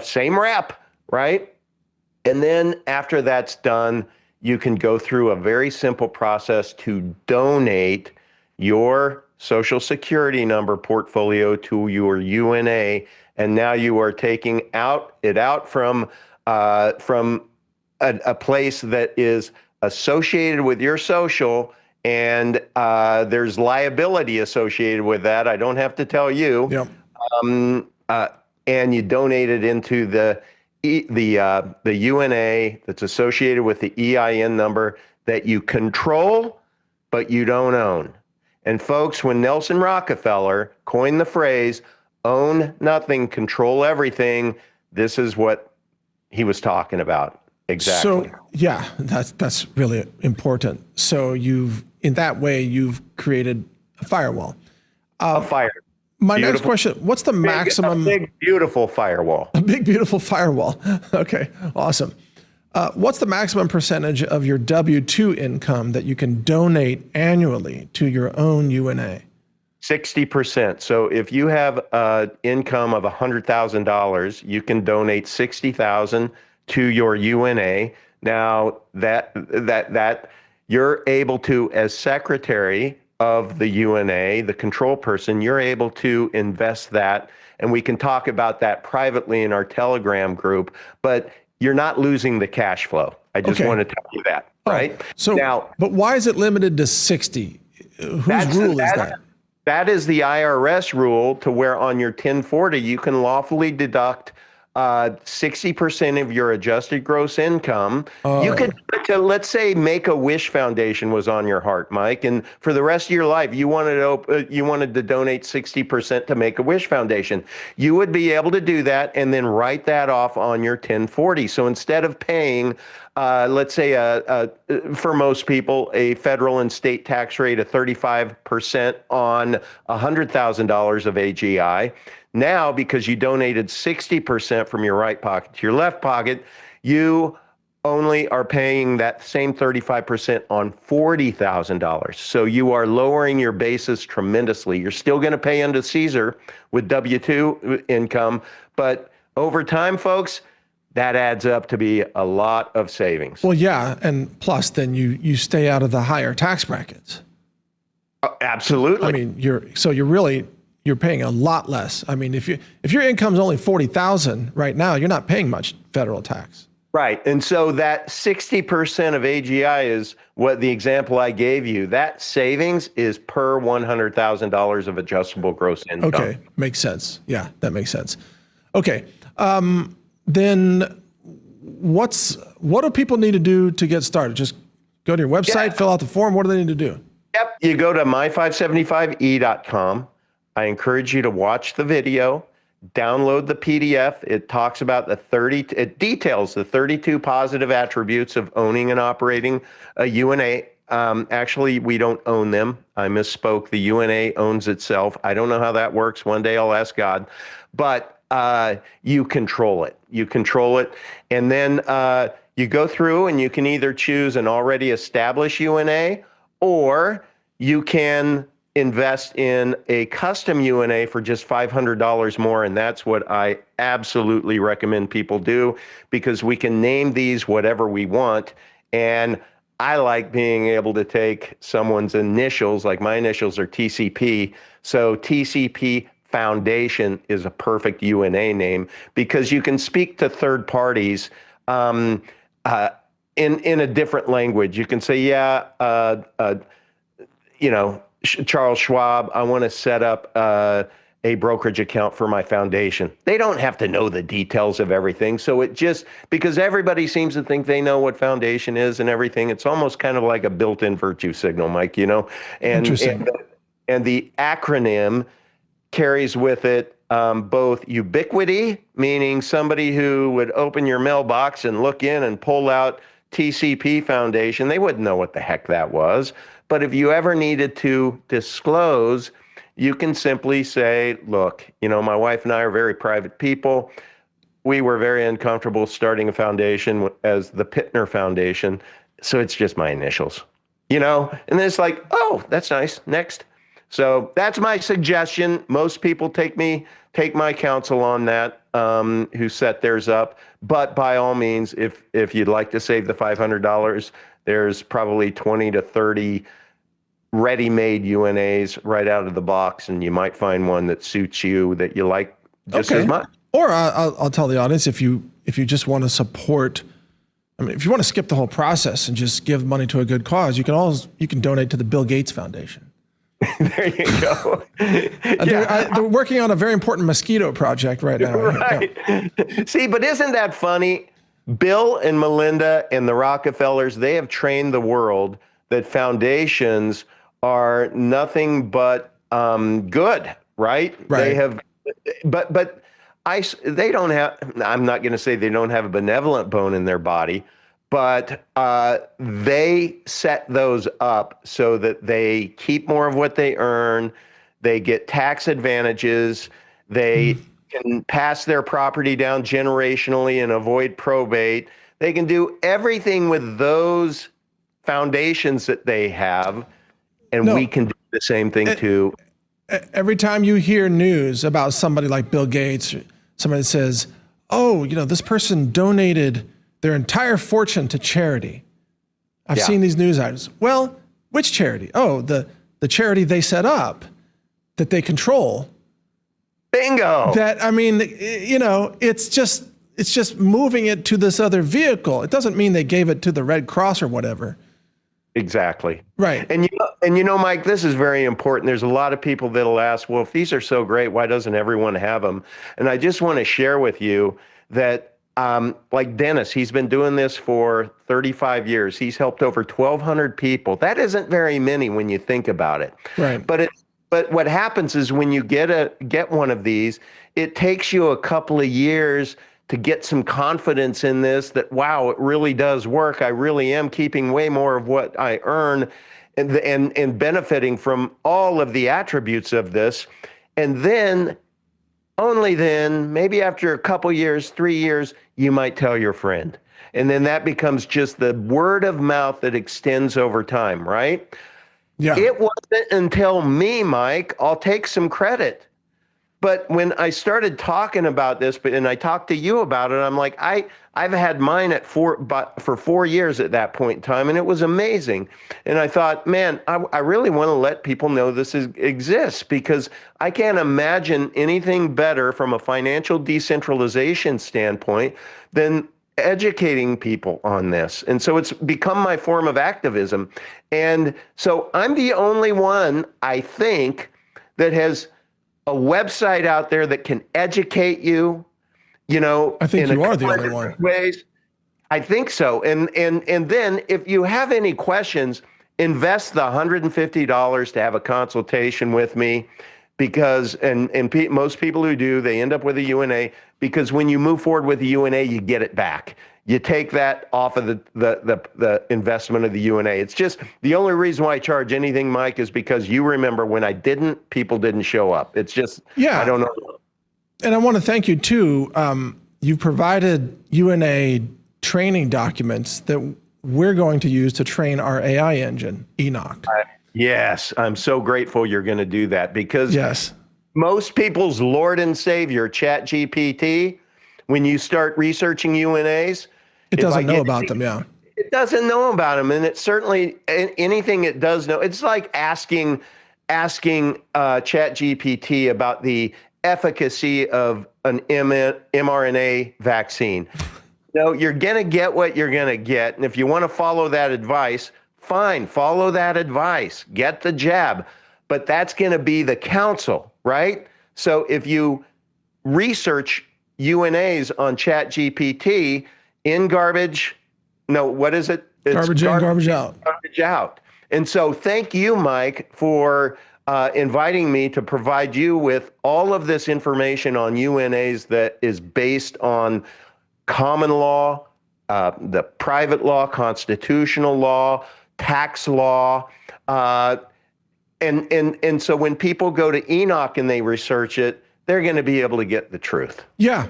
same rep, right? And then after that's done, you can go through a very simple process to donate your Social Security number portfolio to your UNA. And now you are taking it out from a place that is associated with your social, and there's liability associated with that. I don't have to tell you. Yep. And you donate it into the UNA that's associated with the EIN number that you control, but you don't own. And folks, when Nelson Rockefeller coined the phrase, own nothing, control everything, this is what he was talking about. Exactly. So yeah, that's really important. So in that way, you've created a firewall. A fire. My next question, what's the maximum? A big, beautiful firewall. A big, beautiful firewall. Okay, awesome. What's the maximum percentage of your W-2 income that you can donate annually to your own UNA? 60%. So if you have income of $100,000, you can donate $60,000 to your UNA. Now that you're able to, as secretary of the UNA, the control person, you're able to invest that. And we can talk about that privately in our Telegram group, but you're not losing the cash flow. I just want to tell you that, right? So now, but why is it limited to 60? Whose rule is that? That is the IRS rule, to where on your 1040, you can lawfully deduct 60% of your adjusted gross income. You could, let's say, Make-A-Wish Foundation was on your heart, Mike, and for the rest of your life, you wanted to donate 60% to Make-A-Wish Foundation. You would be able to do that and then write that off on your 1040. So instead of paying, let's say, for most people, a federal and state tax rate of 35% on $100,000 of AGI, now, because you donated 60% from your right pocket to your left pocket, you only are paying that same 35% on $40,000. So you are lowering your basis tremendously. You're still going to pay unto Caesar with W-2 income, but over time, folks, that adds up to be a lot of savings. Well, yeah, and plus then you stay out of the higher tax brackets. Absolutely. I mean, you're paying a lot less. I mean, if your income's only $40,000 right now, you're not paying much federal tax. Right. And so that 60% of AGI is what the example I gave you. That savings is per $100,000 of adjustable gross income. Okay. Makes sense. Yeah, that makes sense. Okay. Then what do people need to do to get started? Just go to your website, fill out the form. What do they need to do? Yep. You go to my575e.com. I encourage you to watch the video, download the PDF. It talks about it details the 32 positive attributes of owning and operating a UNA. Actually, we don't own them. I misspoke. The UNA owns itself. I don't know how that works. One day I'll ask God. But you control it. You control it. And then you go through and you can either choose an already established UNA, or you can invest in a custom UNA for just $500 more. And that's what I absolutely recommend people do, because we can name these whatever we want. And I like being able to take someone's initials, like my initials are TCP. So TCP Foundation is a perfect UNA name, because you can speak to third parties in a different language. You can say, Charles Schwab, I want to set up a a brokerage account for my foundation. They don't have to know the details of everything. So it just, because everybody seems to think they know what foundation is and everything, it's almost kind of like a built-in virtue signal, Mike, you know? Interesting. And the acronym carries with it both ubiquity, meaning somebody who would open your mailbox and look in and pull out TCP Foundation. They wouldn't know what the heck that was. But if you ever needed to disclose, you can simply say, look, you know, my wife and I are very private people. We were very uncomfortable starting a foundation as the Pittner Foundation. So it's just my initials, you know, and then it's like, oh, that's nice. Next. So that's my suggestion. Most people take my counsel on that, who set theirs up. But by all means, if you'd like to save the $500, there's probably 20 to 30 ready-made UNAs right out of the box, and you might find one that suits you that you like just as much. Or I'll tell the audience, if you just want to support, I mean, if you want to skip the whole process and just give money to a good cause, you can donate to the Bill Gates Foundation. There you go. They're working on a very important mosquito project right now. Right. Yeah. See, but isn't that funny? Bill and Melinda and the Rockefellers, they have trained the world that foundations are nothing but good, right? They have, but they don't have, I'm not going to say they don't have a benevolent bone in their body, but they set those up so that they keep more of what they earn. They get tax advantages. They can pass their property down generationally and avoid probate. They can do everything with those foundations that they have, and we can do the same thing too. Every time you hear news about somebody like Bill Gates, somebody says, oh, you know, this person donated their entire fortune to charity. I've seen these news items. Well, which charity? Oh, the charity they set up that they control. Bingo. That, I mean, you know, it's just moving it to this other vehicle. It doesn't mean they gave it to the Red Cross or whatever. Exactly. Right. And you know, Mike, this is very important. There's a lot of people that'll ask, well, if these are so great, why doesn't everyone have them? And I just want to share with you that like Dennis, he's been doing this for 35 years. He's helped over 1,200 people. That isn't very many when you think about it. Right. But what happens is when you get one of these, it takes you a couple of years to get some confidence in this, that, wow, it really does work. I really am keeping way more of what I earn and benefiting from all of the attributes of this. And then, only then, maybe after a couple years, 3 years, you might tell your friend. And then that becomes just the word of mouth that extends over time, right? Yeah. It wasn't until me, Mike, I'll take some credit. But when I started talking about this, and I talked to you about it, I'm like, I've had mine for 4 years at that point in time, and it was amazing. And I thought, man, I really want to let people know this exists, because I can't imagine anything better from a financial decentralization standpoint than educating people on this. And so it's become my form of activism. And so I'm the only one, I think, that has a website out there that can educate you, you know. I think you are the only one. Ways. I think so. And then if you have any questions, invest the $150 to have a consultation with me, because most people who do, they end up with a UNA, because when you move forward with a UNA, you get it back. You take that off of the investment of the UNA. It's just the only reason why I charge anything, Mike, is because you remember when I didn't, people didn't show up. It's just, I don't know. And I want to thank you too. You provided UNA training documents that we're going to use to train our AI engine, Enoch. Yes, I'm so grateful you're going to do that, because most people's Lord and Savior, ChatGPT, when you start researching UNAs, it doesn't know about them. Yeah. It doesn't know about them. And it certainly, anything it does know, it's like asking ChatGPT about the efficacy of an mRNA vaccine. No, you're going to get what you're going to get. And if you want to follow that advice, fine, follow that advice, get the jab. But that's going to be the counsel, right? So if you research UNAs on ChatGPT, in garbage, no, what is it? It's Garbage in, garbage out. Garbage out. And so thank you, Mike, for inviting me to provide you with all of this information on UNAs that is based on common law, the private law, constitutional law, tax law. And so when people go to Enoch and they research it, they're going to be able to get the truth. Yeah.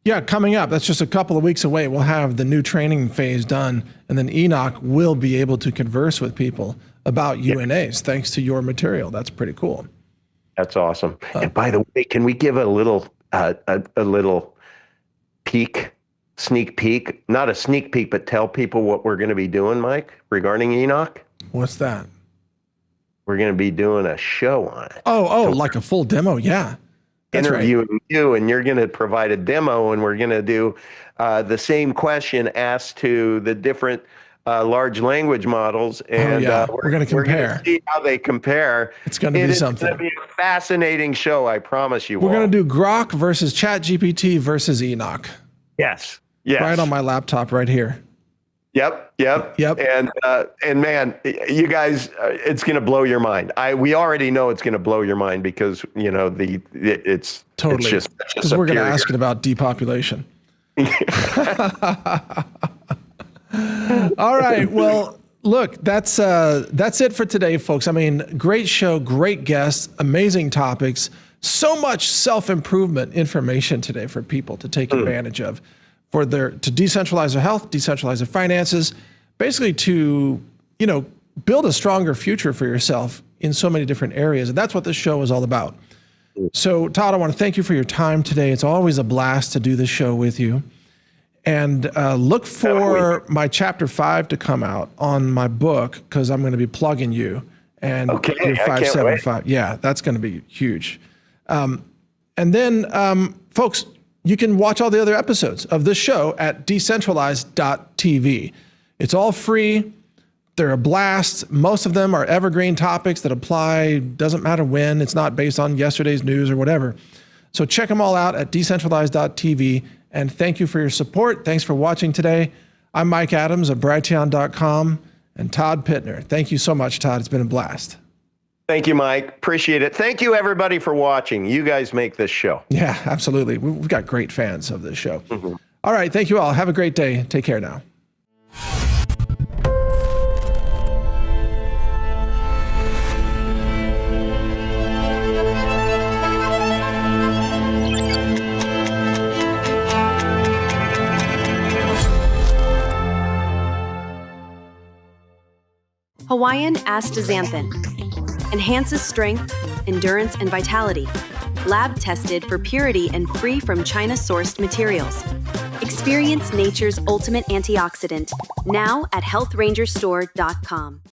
Yeah, coming up. That's just a couple of weeks away. We'll have the new training phase done, and then Enoch will be able to converse with people about UNAs thanks to your material. That's pretty cool. That's awesome. And by the way, can we give a little sneak peek? Not a sneak peek, but tell people what we're going to be doing, Mike, regarding Enoch? What's that? We're going to be doing a show on it. Oh, like a full demo. Yeah. That's interviewing right. you, and you're going to provide a demo, and we're going to do the same question asked to the different large language models, and we're going to compare. We're going to see how they compare. It's going to be something. It's going to be a fascinating show, I promise you. We're going to do Grok versus ChatGPT versus Enoch. Yes. Right on my laptop right here. Yep. And man, you guys, it's going to blow your mind. We already know it's going to blow your mind because, you know, it's totally just because we're going to ask it about depopulation. All right. Well, look, that's it for today, folks. I mean, great show, great guests, amazing topics, so much self-improvement information today for people to take advantage of. To decentralize their health, decentralize their finances, basically to, build a stronger future for yourself in so many different areas. And that's what this show is all about. So Todd, I want to thank you for your time today. It's always a blast to do this show with you. And look for my chapter 5 to come out on my book, because I'm going to be plugging you. And your 575. Yeah, that's going to be huge. And then, folks, you can watch all the other episodes of this show at decentralized.tv. It's all free. They're a blast. Most of them are evergreen topics that apply, doesn't matter when. It's not based on yesterday's news or whatever. So check them all out at decentralized.tv. And thank you for your support. Thanks for watching today. I'm Mike Adams of Brighteon.com and Todd Pittner. Thank you so much, Todd. It's been a blast. Thank you, Mike. Appreciate it. Thank you, everybody, for watching. You guys make this show. Yeah, absolutely. We've got great fans of this show. All right. Thank you all. Have a great day. Take care now. Hawaiian astaxanthin enhances strength, endurance, and vitality. Lab tested for purity and free from China-sourced materials. Experience nature's ultimate antioxidant now at healthrangerstore.com.